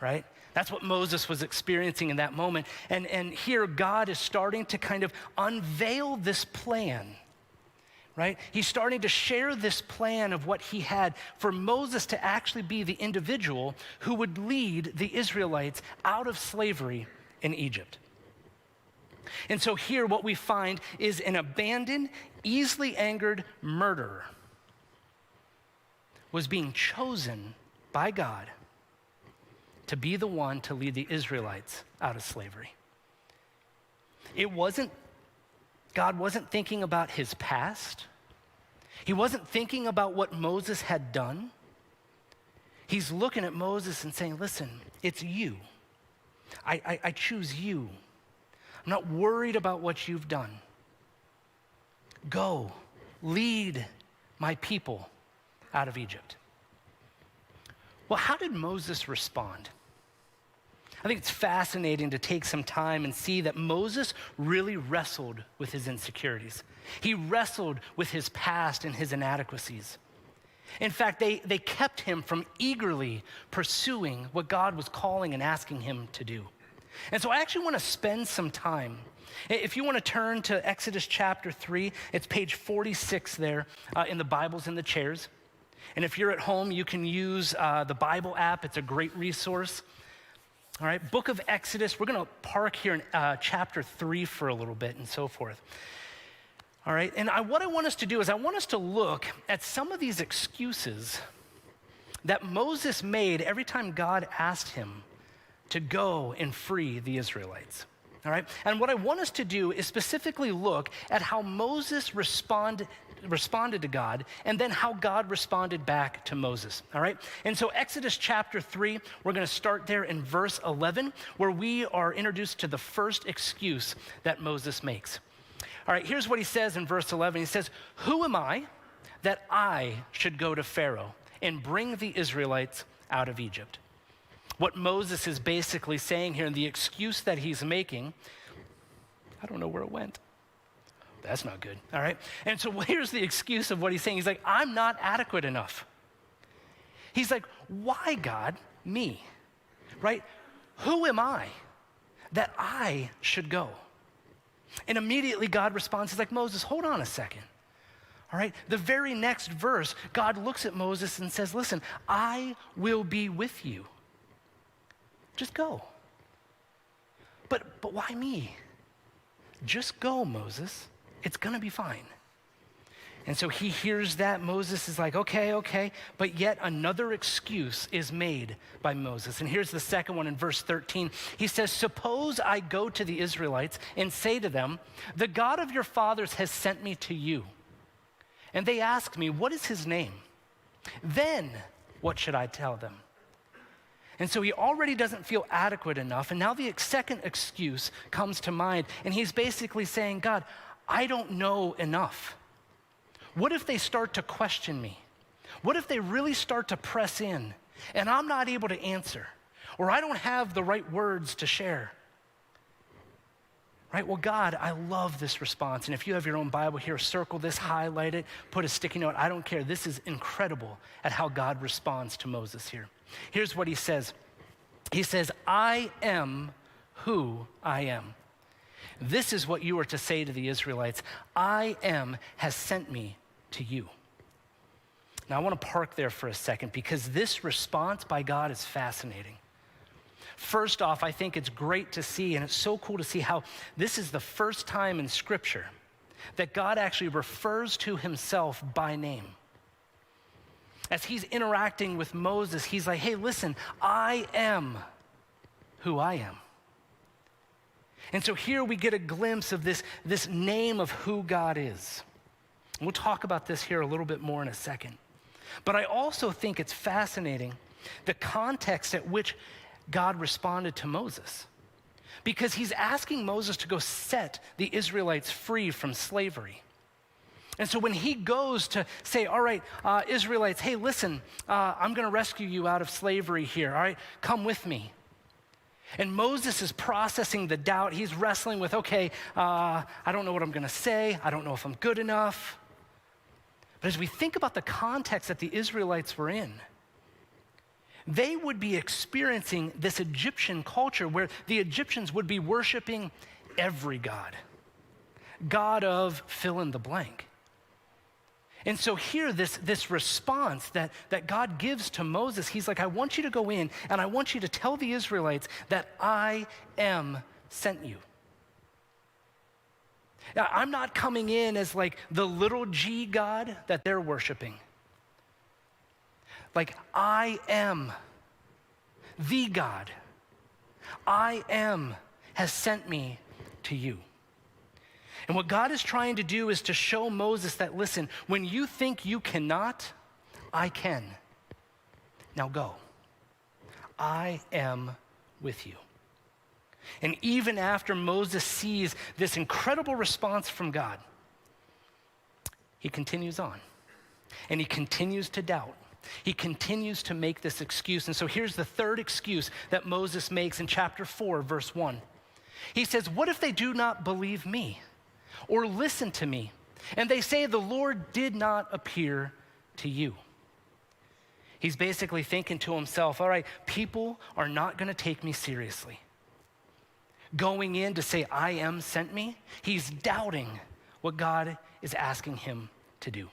right? That's what Moses was experiencing in that moment. And here God is starting to kind of unveil this plan, right? He's starting to share this plan of what he had for Moses to actually be the individual who would lead the Israelites out of slavery in Egypt. And so here what we find is an abandoned, easily angered murderer was being chosen by God to be the one to lead the Israelites out of slavery. God wasn't thinking about his past. He wasn't thinking about what Moses had done. He's looking at Moses and saying, listen, it's you. I choose you. I'm not worried about what you've done. Go, lead my people out of Egypt. Well, how did Moses respond? I think it's fascinating to take some time and see that Moses really wrestled with his insecurities. He wrestled with his past and his inadequacies. In fact, they kept him from eagerly pursuing what God was calling and asking him to do. And so I actually want to spend some time. If you want to turn to Exodus chapter 3, it's page 46 there in the Bibles in the chairs. And if you're at home, you can use the Bible app. It's a great resource. All right, book of Exodus. We're going to park here in chapter 3 for a little bit and so forth. All right, and what I want us to do is I want us to look at some of these excuses that Moses made every time God asked him to go and free the Israelites. All right, and what I want us to do is specifically look at how Moses responded to God, and then how God responded back to Moses, all right? And so Exodus chapter 3, we're gonna start there in verse 11, where we are introduced to the first excuse that Moses makes. All right, here's what he says in verse 11. He says, "Who am I that I should go to Pharaoh and bring the Israelites out of Egypt?" What Moses is basically saying here, and the excuse that he's making, I don't know where it went. That's not good, all right? And so here's the excuse of what he's saying. He's like, I'm not adequate enough. He's like, why, God, me, right? Who am I that I should go? And immediately God responds, he's like, Moses, hold on a second, all right? The very next verse, God looks at Moses and says, listen, I will be with you. Just go. But why me? Just go, Moses. It's gonna be fine. And so he hears that. Moses is like, okay. But yet another excuse is made by Moses. And here's the second one in verse 13. He says, suppose I go to the Israelites and say to them, the God of your fathers has sent me to you. And they ask me, what is his name? Then what should I tell them? And so he already doesn't feel adequate enough. And now the second excuse comes to mind. And he's basically saying, God, I don't know enough. What if they start to question me? What if they really start to press in and I'm not able to answer, or I don't have the right words to share? Right? Well, God, I love this response. And if you have your own Bible here, circle this, highlight it, put a sticky note. I don't care. This is incredible at how God responds to Moses here. Here's what he says. He says, I am who I am. This is what you are to say to the Israelites. I am has sent me to you. Now I want to park there for a second because this response by God is fascinating. First off, I think it's great to see, and it's so cool to see how this is the first time in Scripture that God actually refers to himself by name. As he's interacting with Moses, he's like, hey, listen, I am who I am. And so here we get a glimpse of this name of who God is. And we'll talk about this here a little bit more in a second. But I also think it's fascinating the context at which God responded to Moses. Because he's asking Moses to go set the Israelites free from slavery. And so when he goes to say, all right, Israelites, hey, listen, I'm going to rescue you out of slavery here. All right, come with me. And Moses is processing the doubt. He's wrestling with, okay, I don't know what I'm going to say. I don't know if I'm good enough. But as we think about the context that the Israelites were in, they would be experiencing this Egyptian culture where the Egyptians would be worshiping every god, God of fill in the blank. And so here, this response that God gives to Moses, he's like, I want you to go in and I want you to tell the Israelites that I am sent you. Now, I'm not coming in as like the little g God that they're worshiping. Like, I am the God. I am has sent me to you. And what God is trying to do is to show Moses that, listen, when you think you cannot, I can. Now go. I am with you. And even after Moses sees this incredible response from God, he continues on. And he continues to doubt. He continues to make this excuse. And so here's the third excuse that Moses makes in chapter 4, verse 1. He says, what if they do not believe me or listen to me? And they say, the Lord did not appear to you. He's basically thinking to himself, all right, people are not going to take me seriously. Going in to say, I am sent me, he's doubting what God is asking him to do.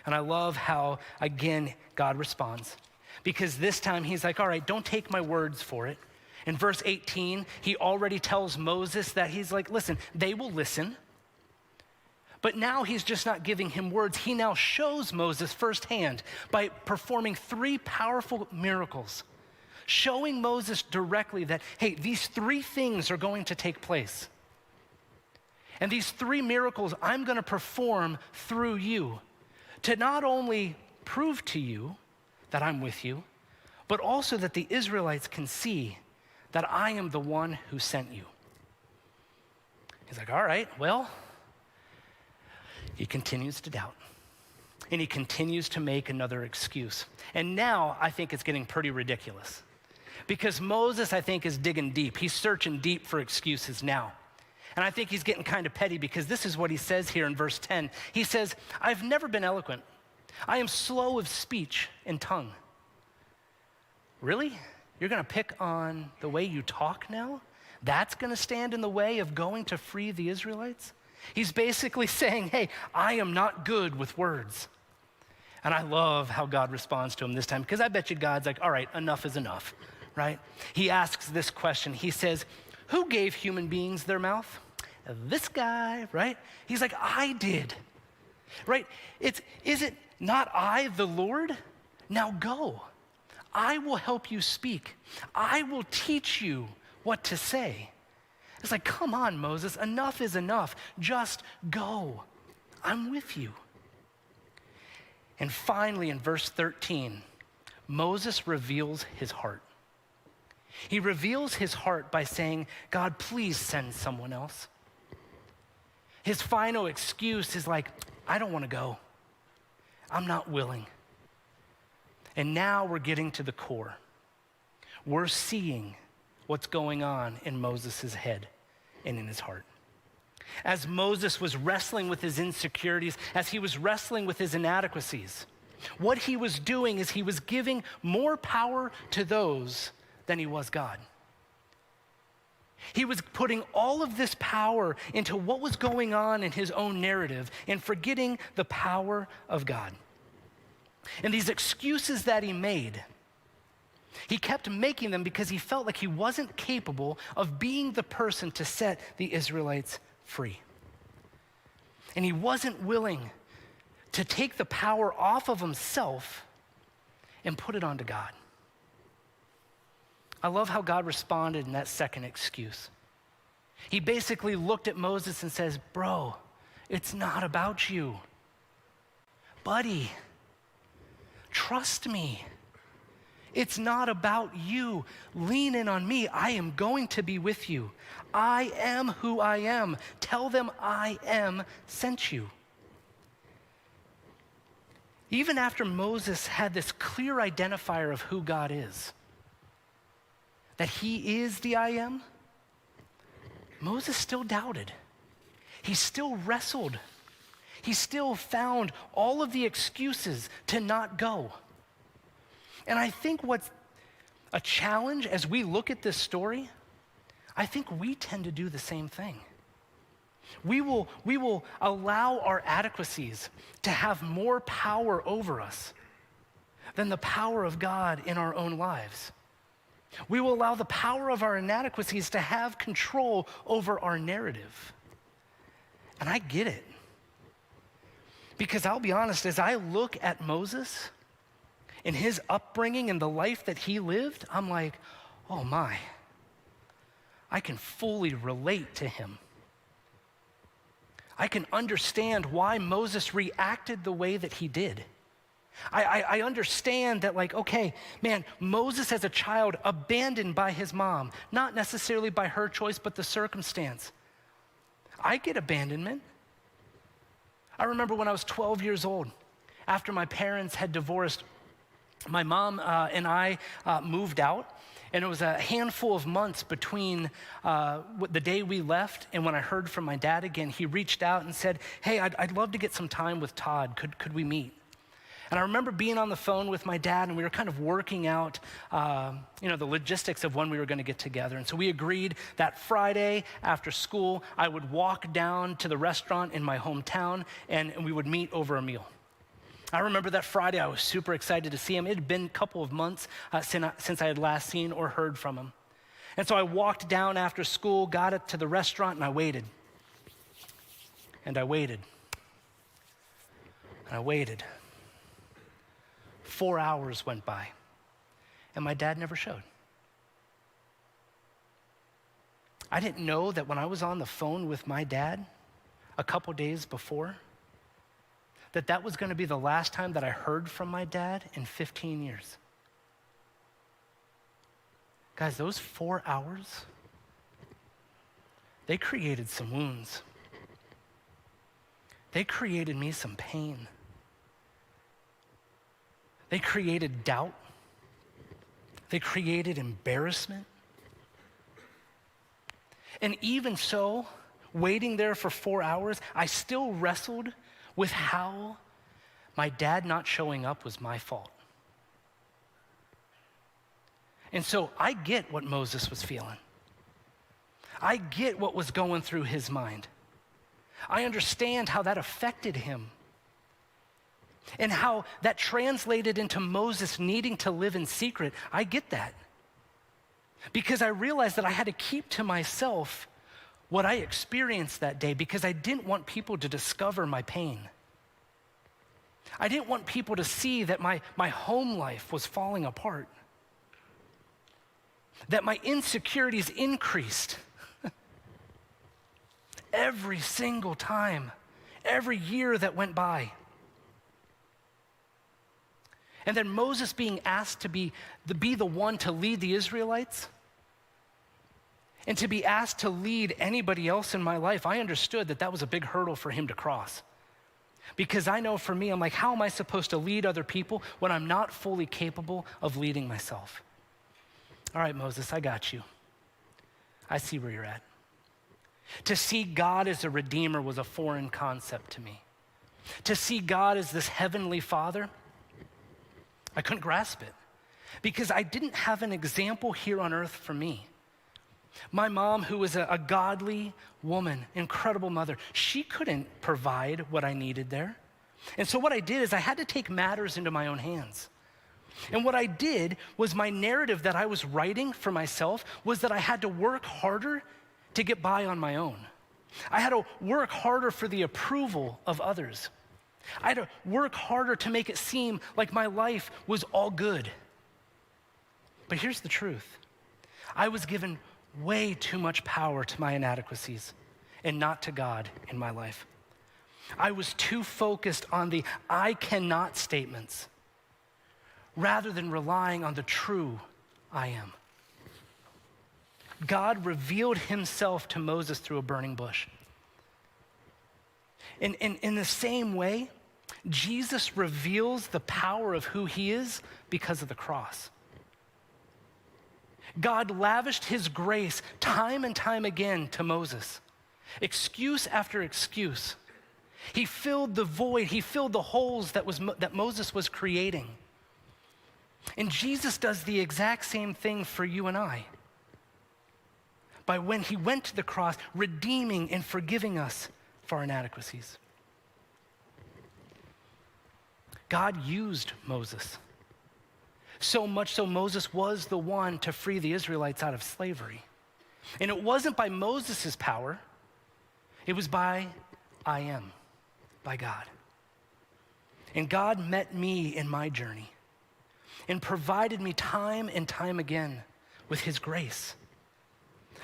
And I love how, again, God responds. Because this time he's like, all right, don't take my words for it. In verse 18, he already tells Moses that he's like, listen, they will listen. But now he's just not giving him words. He now shows Moses firsthand by performing 3 powerful miracles, showing Moses directly that, hey, these 3 things are going to take place. And these 3 miracles I'm going to perform through you to not only prove to you that I'm with you, but also that the Israelites can see that I am the one who sent you. He's like, all right, well, he continues to doubt. And he continues to make another excuse. And now I think it's getting pretty ridiculous. Because Moses, I think, is digging deep. He's searching deep for excuses now. And I think he's getting kind of petty because this is what he says here in verse 10. He says, I've never been eloquent. I am slow of speech and tongue. Really? You're going to pick on the way you talk now? That's going to stand in the way of going to free the Israelites? He's basically saying, hey, I am not good with words. And I love how God responds to him this time, because I bet you God's like, all right, enough is enough, right? He asks this question. He says, who gave human beings their mouth? This guy, right? He's like, I did, right? Is it not I, the Lord? Now go. I will help you speak. I will teach you what to say. It's like, come on, Moses, enough is enough. Just go. I'm with you. And finally, in verse 13, Moses reveals his heart. He reveals his heart by saying, God, please send someone else. His final excuse is like, I don't want to go. I'm not willing. And now we're getting to the core. We're seeing what's going on in Moses' head and in his heart. As Moses was wrestling with his insecurities, as he was wrestling with his inadequacies, what he was doing is he was giving more power to those than he was God. He was putting all of this power into what was going on in his own narrative and forgetting the power of God. And these excuses that he made, he kept making them because he felt like he wasn't capable of being the person to set the Israelites free. And he wasn't willing to take the power off of himself and put it onto God. I love how God responded in that second excuse. He basically looked at Moses and says, bro, it's not about you. Buddy, trust me. It's not about you. Lean in on me. I am going to be with you. I am who I am. Tell them I am sent you. Even after Moses had this clear identifier of who God is, that he is the I am, Moses still doubted. He still wrestled. He still found all of the excuses to not go. And I think what's a challenge as we look at this story, I think we tend to do the same thing. We will allow our adequacies to have more power over us than the power of God in our own lives. We will allow the power of our inadequacies to have control over our narrative. And I get it. Because I'll be honest, as I look at Moses and his upbringing and the life that he lived, I'm like, oh my, I can fully relate to him. I can understand why Moses reacted the way that he did. I understand that, like, okay, man, Moses as a child abandoned by his mom, not necessarily by her choice, but the circumstance. I get abandonment. I remember when I was 12 years old, after my parents had divorced, my mom and I moved out, and it was a handful of months between the day we left and when I heard from my dad again. He reached out and said, hey, I'd love to get some time with Todd. Could we meet? And I remember being on the phone with my dad, and we were kind of working out, the logistics of when we were going to get together. And so we agreed that Friday after school, I would walk down to the restaurant in my hometown, and we would meet over a meal. I remember that Friday, I was super excited to see him. It had been a couple of months since I had last seen or heard from him. And so I walked down after school, got it to the restaurant, and I waited. And I waited. And I waited. 4 hours went by, and my dad never showed. I didn't know that when I was on the phone with my dad a couple days before, that was going to be the last time that I heard from my dad in 15 years. Guys, those 4 hours, they created some wounds. They created me some pain. They created doubt. They created embarrassment. And even so, waiting there for 4 hours, I still wrestled with how my dad not showing up was my fault. And so I get what Moses was feeling. I get what was going through his mind. I understand how that affected him. And how that translated into Moses needing to live in secret. I get that. Because I realized that I had to keep to myself what I experienced that day, because I didn't want people to discover my pain. I didn't want people to see that my home life was falling apart, that my insecurities increased every single time, every year that went by. And then Moses being asked to be the one to lead the Israelites, and to be asked to lead anybody else in my life, I understood that was a big hurdle for him to cross. Because I know for me, I'm like, how am I supposed to lead other people when I'm not fully capable of leading myself? All right, Moses, I got you. I see where you're at. To see God as a redeemer was a foreign concept to me. To see God as this heavenly Father, I couldn't grasp it, because I didn't have an example here on earth for me. My mom, who was a godly woman, incredible mother, she couldn't provide what I needed there. And so what I did is I had to take matters into my own hands. And what I did was, my narrative that I was writing for myself was that I had to work harder to get by on my own. I had to work harder for the approval of others. I had to work harder to make it seem like my life was all good. But here's the truth. I was given way too much power to my inadequacies and not to God in my life. I was too focused on the I cannot statements rather than relying on the true I am. God revealed himself to Moses through a burning bush. In the same way, Jesus reveals the power of who he is because of the cross. God lavished his grace time and time again to Moses, excuse after excuse. He filled the void, he filled the holes that Moses was creating. And Jesus does the exact same thing for you and I. By when he went to the cross, redeeming and forgiving us for our inadequacies. God used Moses. So much so Moses was the one to free the Israelites out of slavery. And it wasn't by Moses' power, it was by by God. And God met me in my journey and provided me time and time again with his grace.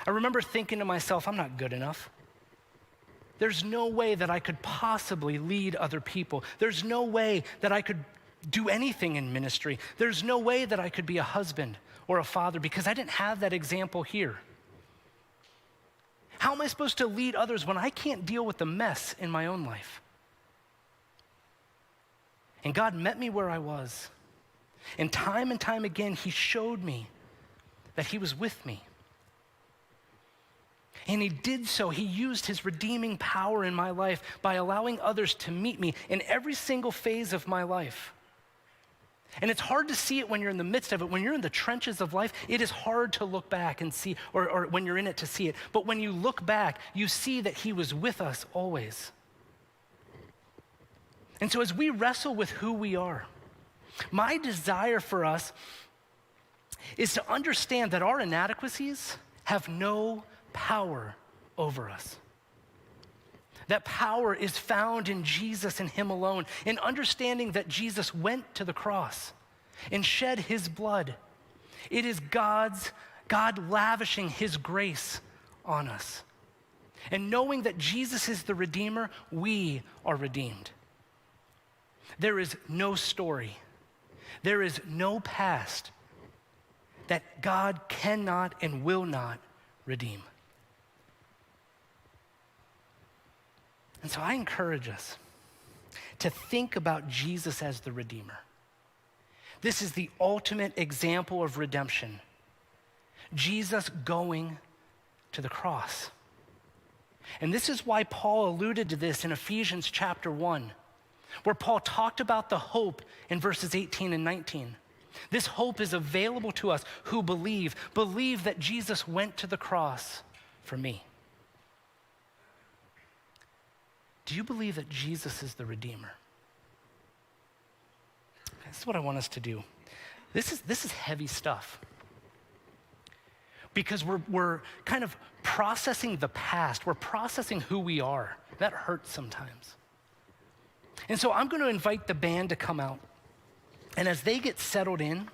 I remember thinking to myself, I'm not good enough. There's no way that I could possibly lead other people. There's no way that I could do anything in ministry. There's no way that I could be a husband or a father because I didn't have that example here. How am I supposed to lead others when I can't deal with the mess in my own life? And God met me where I was. And time again, he showed me that he was with me. And he did so. He used his redeeming power in my life by allowing others to meet me in every single phase of my life. And it's hard to see it when you're in the midst of it. When you're in the trenches of life, it is hard to look back and see, or when you're in it to see it. But when you look back, you see that he was with us always. And so as we wrestle with who we are, my desire for us is to understand that our inadequacies have no power over us. That power is found in Jesus and him alone, in understanding that Jesus went to the cross and shed his blood. It is God lavishing his grace on us. And knowing that Jesus is the Redeemer, we are redeemed. There is no story, there is no past that God cannot and will not redeem. And so I encourage us to think about Jesus as the Redeemer. This is the ultimate example of redemption. Jesus going to the cross. And this is why Paul alluded to this in Ephesians chapter 1, where Paul talked about the hope in verses 18 and 19. This hope is available to us who believe that Jesus went to the cross for me. Do you believe that Jesus is the Redeemer? This is what I want us to do. This is heavy stuff. Because we're kind of processing the past. We're processing who we are. That hurts sometimes. And so I'm going to invite the band to come out. And as they get settled in,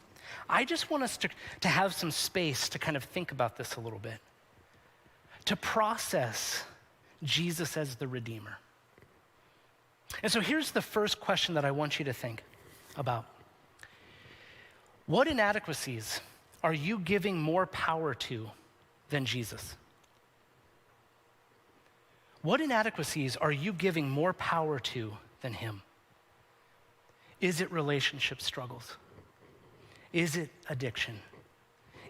I just want us to have some space to kind of think about this a little bit. To process Jesus as the Redeemer. And so here's the first question that I want you to think about. What inadequacies are you giving more power to than Jesus? What inadequacies are you giving more power to than him? Is it relationship struggles? Is it addiction?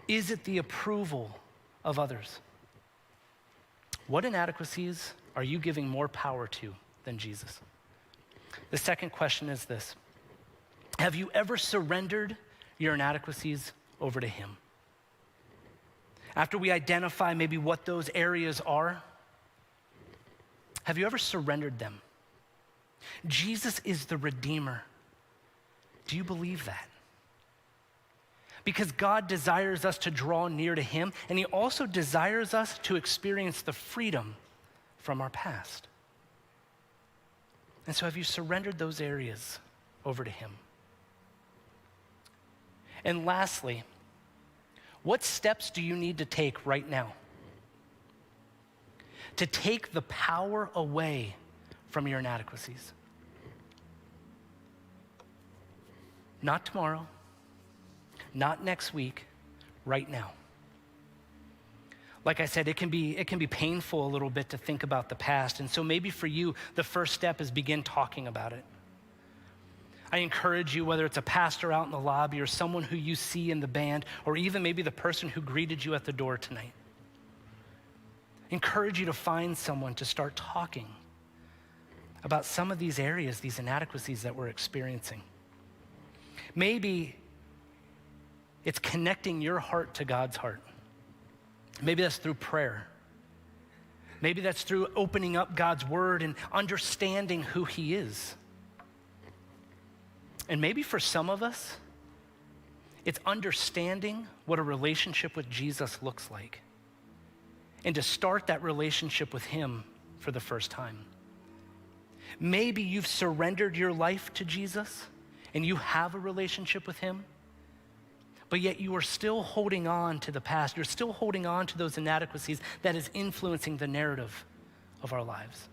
Is it the approval of others? What inadequacies are you giving more power to than Jesus? The second question is this: have you ever surrendered your inadequacies over to him? After we identify maybe what those areas are, have you ever surrendered them? Jesus is the Redeemer. Do you believe that? Because God desires us to draw near to him, and he also desires us to experience the freedom from our past. And so have you surrendered those areas over to him? And lastly, what steps do you need to take right now to take the power away from your inadequacies? Not tomorrow, not next week, right now. Like I said, it can be painful a little bit to think about the past. And so maybe for you, the first step is begin talking about it. I encourage you, whether it's a pastor out in the lobby or someone who you see in the band, or even maybe the person who greeted you at the door tonight. Encourage you to find someone to start talking about some of these areas, these inadequacies that we're experiencing. Maybe it's connecting your heart to God's heart. Maybe that's through prayer. Maybe that's through opening up God's word and understanding who he is. And maybe for some of us, it's understanding what a relationship with Jesus looks like and to start that relationship with him for the first time. Maybe you've surrendered your life to Jesus and you have a relationship with him, but yet you are still holding on to the past. You're still holding on to those inadequacies that is influencing the narrative of our lives.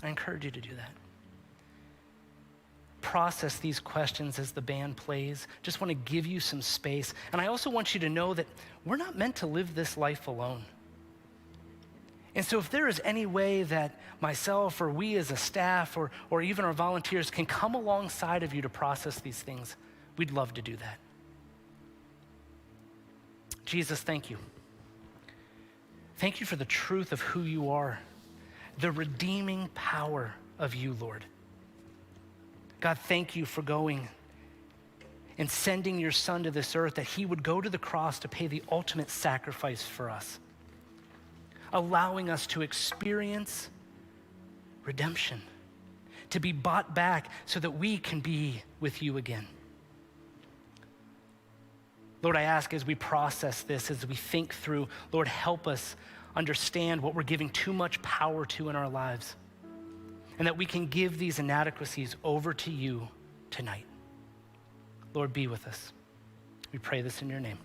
I encourage you to do that. Process these questions as the band plays. Just want to give you some space. And I also want you to know that we're not meant to live this life alone. And so if there is any way that myself or we as a staff or even our volunteers can come alongside of you to process these things, we'd love to do that. Jesus, thank you. Thank you for the truth of who you are, the redeeming power of you, Lord. God, thank you for going and sending your son to this earth, that he would go to the cross to pay the ultimate sacrifice for us, allowing us to experience redemption, to be bought back so that we can be with you again. Lord, I ask as we process this, as we think through, Lord, help us understand what we're giving too much power to in our lives, and that we can give these inadequacies over to you tonight. Lord, be with us. We pray this in your name.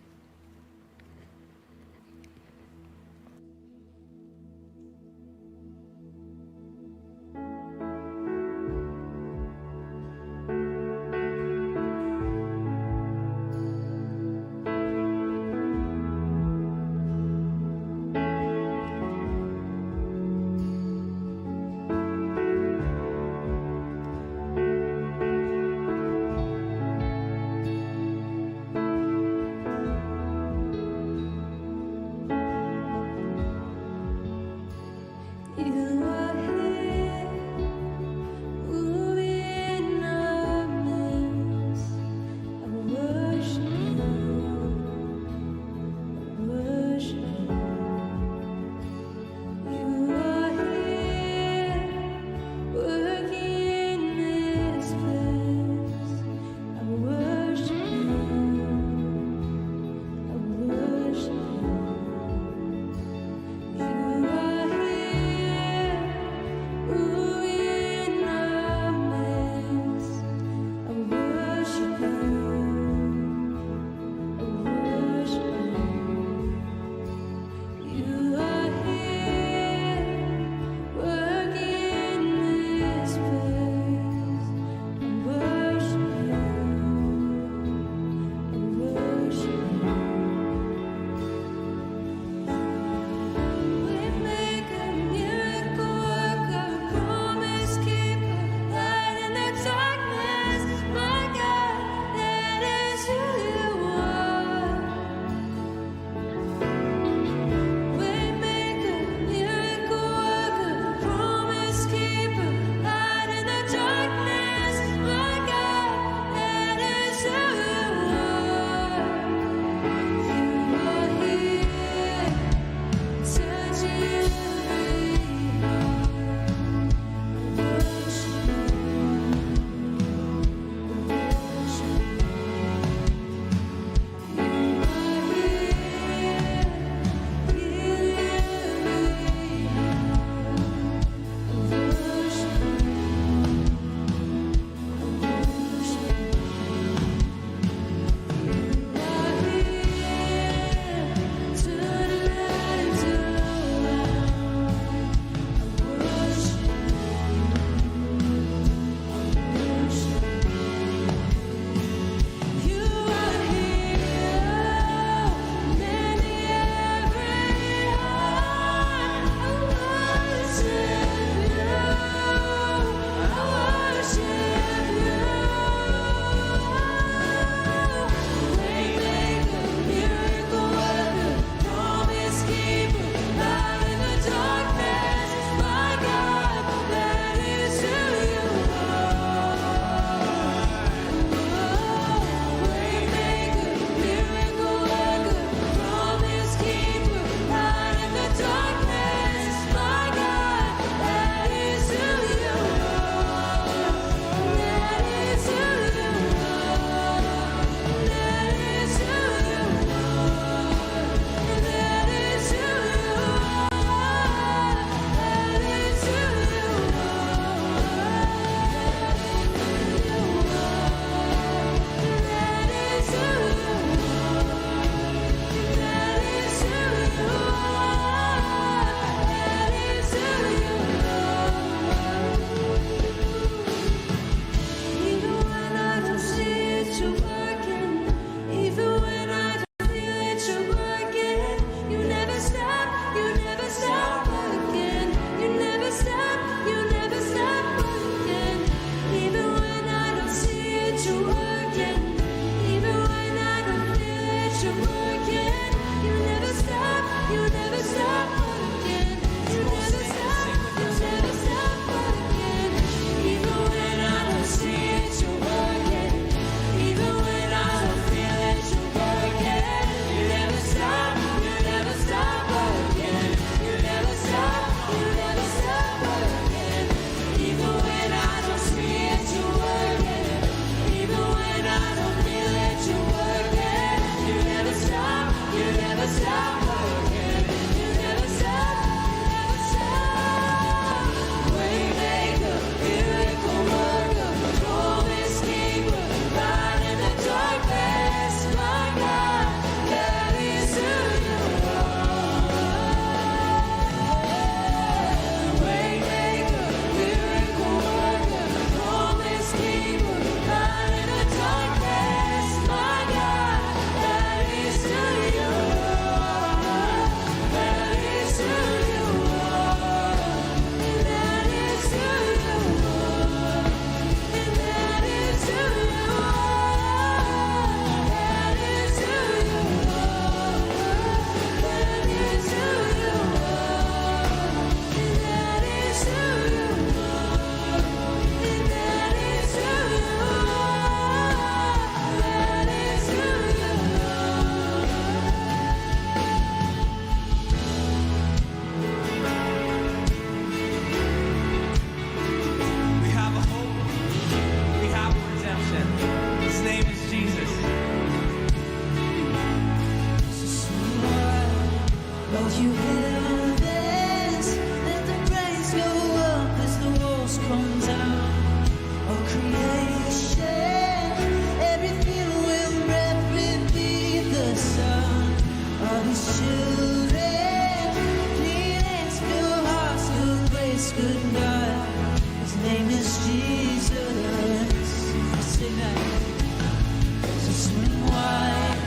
swing wide,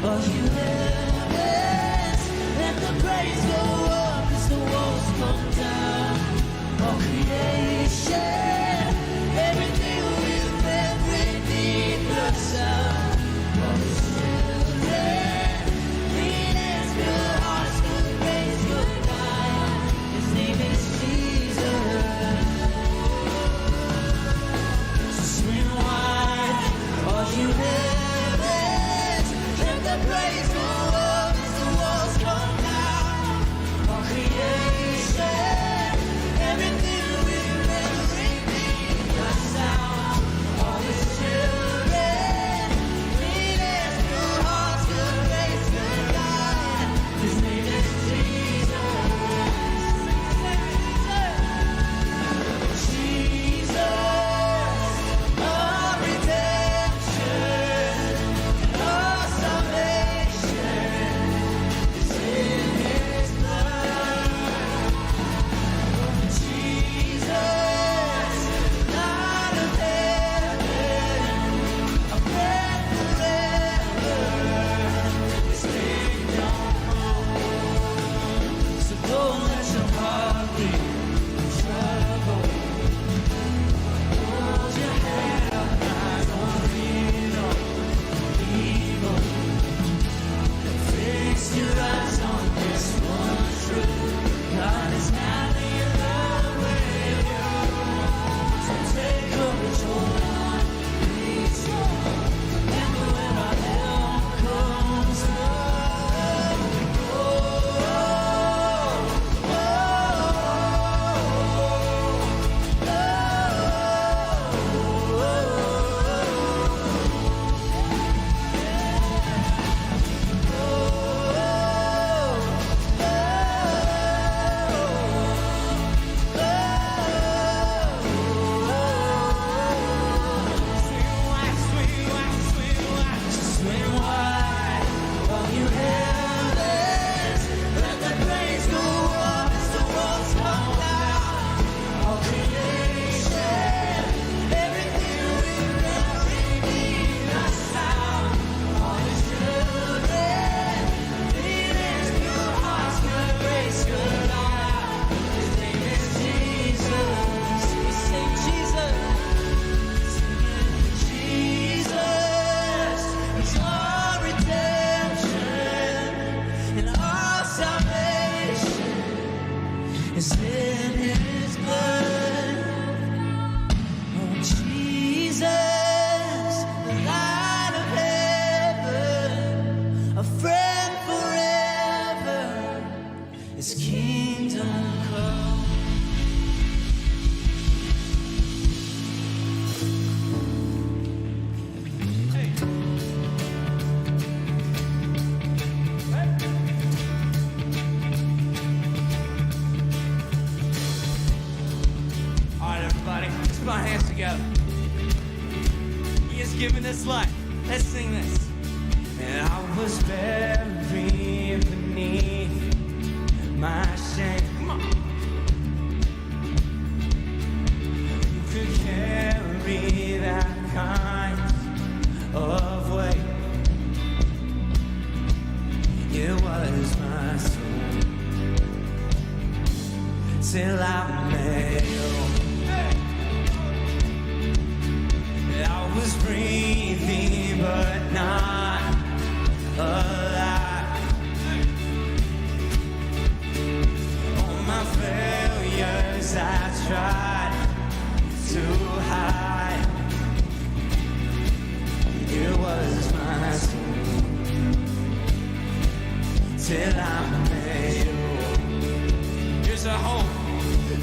all you heavens, let the praise go up as the walls come down. All creation, everything with every need, the sound. All the children, lean hands, pure hearts, good praise, good God. His name is Jesus. Swing wide, all you heavens, let the praise go up as the walls come down. All creation, everything with every need, the sound. All His children, lean hands, pure hearts, good praise, good God. His name is Jesus. Jesus, our redemption, our salvation is in His blood. Jesus, light of heaven, a breath forever, His kingdom come. So don't let your heart be troubled. Hold your head up high, don't fear no evil. Fix your eyes on this one truth. God is not in love with you. So take courage, hold on, be strong. Remember when our help comes from. Swing wide, all you heavens, let the praise go up as the walls come down. All creation, everything with every need, the sound. All His children, lean hands, pure hearts, good grace, good God. His name is Jesus. We sing Jesus. Jesus is our redemption and our salvation is in His blood. Oh, Jesus, the light of heaven, a friend forever, His kingdom come. All right, everybody, let's put our hands together. He has given us life. Let's sing this. And I was buried beneath my shame. Come on. You could carry that kind of weight. It was my soul till I made you. I was breathing but not alive. All my failures I tried to hide. It was my soul till I made you. Here's a hope.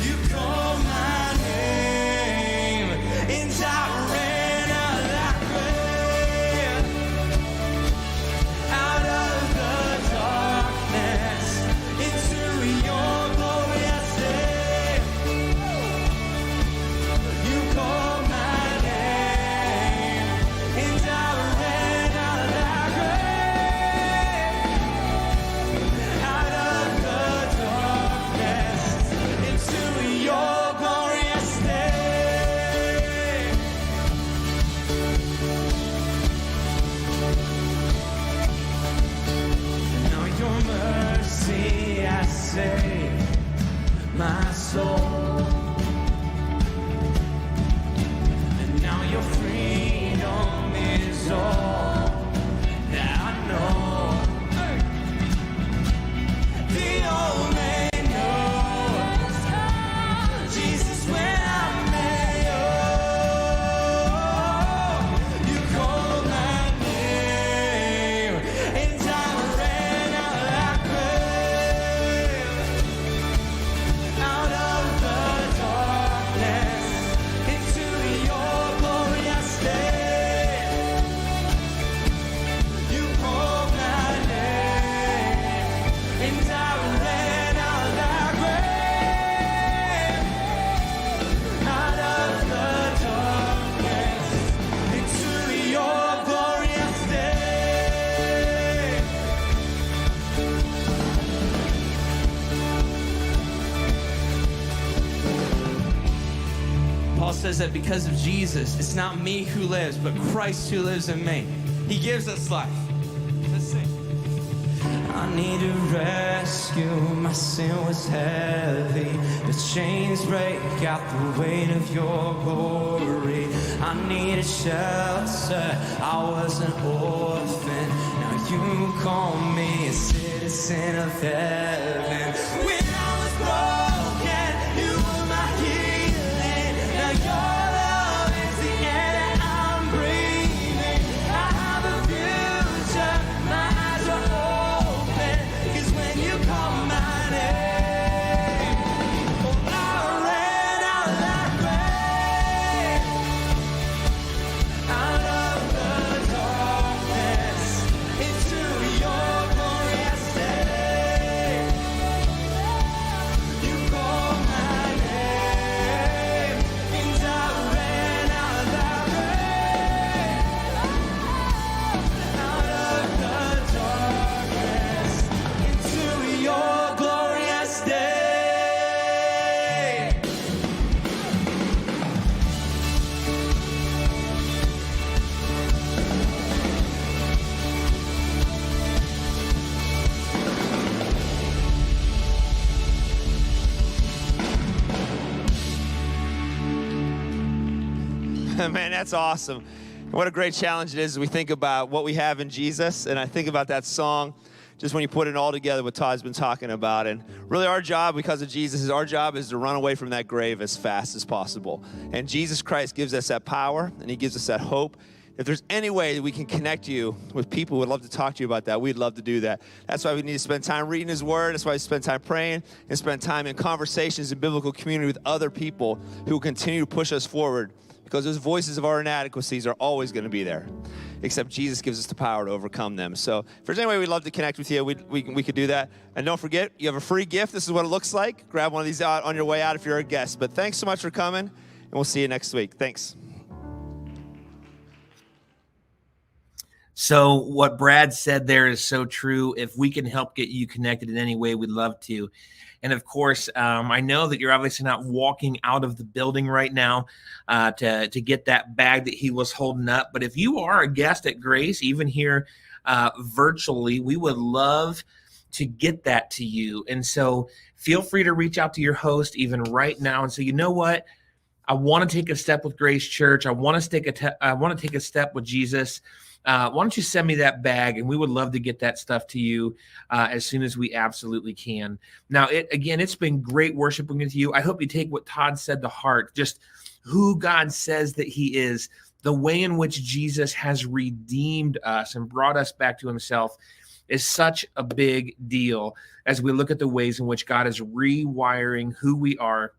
You call my name and I ran out that grave, out of the darkness into your glorious day. You call my name and I ran out of that grave, out of the darkness Paul says that because of Jesus, it's not me who lives, but Christ who lives in me. He gives us life. Let's sing. I need a rescue, my sin was heavy. The chains break out the weight of your glory. I need a shelter, I was an orphan. Now you call me a citizen of heaven. When I was broken, you were my healing. Now your love is the air that I'm breathing. I have a future, my eyes are open. 'Cause when you call my name, oh, I ran out like rain, out of the darkness into your glorious day. You call my name, and I ran out like rain, out of the darkness into your glorious day. Man, that's awesome. What a great challenge it is as we think about what we have in Jesus. And I think about that song, just when you put it all together, what Todd's been talking about. And really our job, because of Jesus, is our job is to run away from that grave as fast as possible. And Jesus Christ gives us that power, and he gives us that hope. If there's any way that we can connect you with people who would love to talk to you about that, we'd love to do that. That's why we need to spend time reading his word. That's why we spend time praying and spend time in conversations in biblical community with other people who will continue to push us forward, because those voices of our inadequacies are always going to be there, except Jesus gives us the power to overcome them. So if there's any way we'd love to connect with you, we could do that. And don't forget, you have a free gift. This is what it looks like. Grab one of these out on your way out if you're a guest. But thanks so much for coming, and we'll see you next week. Thanks. So what Brad said there is so true. If we can help get you connected in any way, we'd love to. And of course, I know that you're obviously not walking out of the building right now to get that bag that he was holding up. But if you are a guest at Grace, even here virtually, we would love to get that to you. And so feel free to reach out to your host even right now and say, you know what? I want to take a step with Grace Church. I want to take a step with Jesus. Why don't you send me that bag, and we would love to get that stuff to you as soon as we absolutely can. Now, it's been great worshiping with you. I hope you take what Todd said to heart, just who God says that he is, the way in which Jesus has redeemed us and brought us back to himself is such a big deal as we look at the ways in which God is rewiring who we are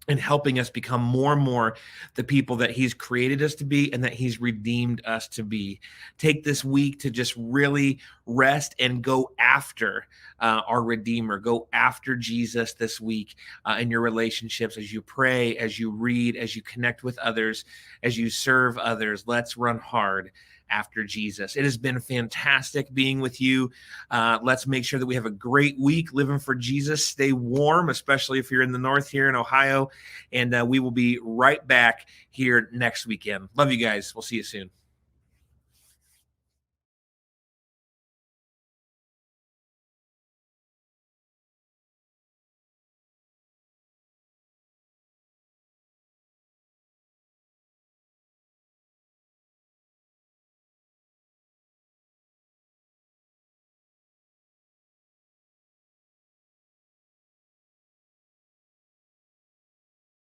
and helping us become more and more the people that he's created us to be and that he's redeemed us to be. Take this week to just really rest and go after our Redeemer. Go after Jesus this week in your relationships, as you pray, as you read, as you connect with others, as you serve others. Let's run hard after Jesus. It has been fantastic being with you. Let's make sure that we have a great week living for Jesus. Stay warm, especially if you're in the north here in Ohio. And we will be right back here next weekend. Love you guys. We'll see you soon.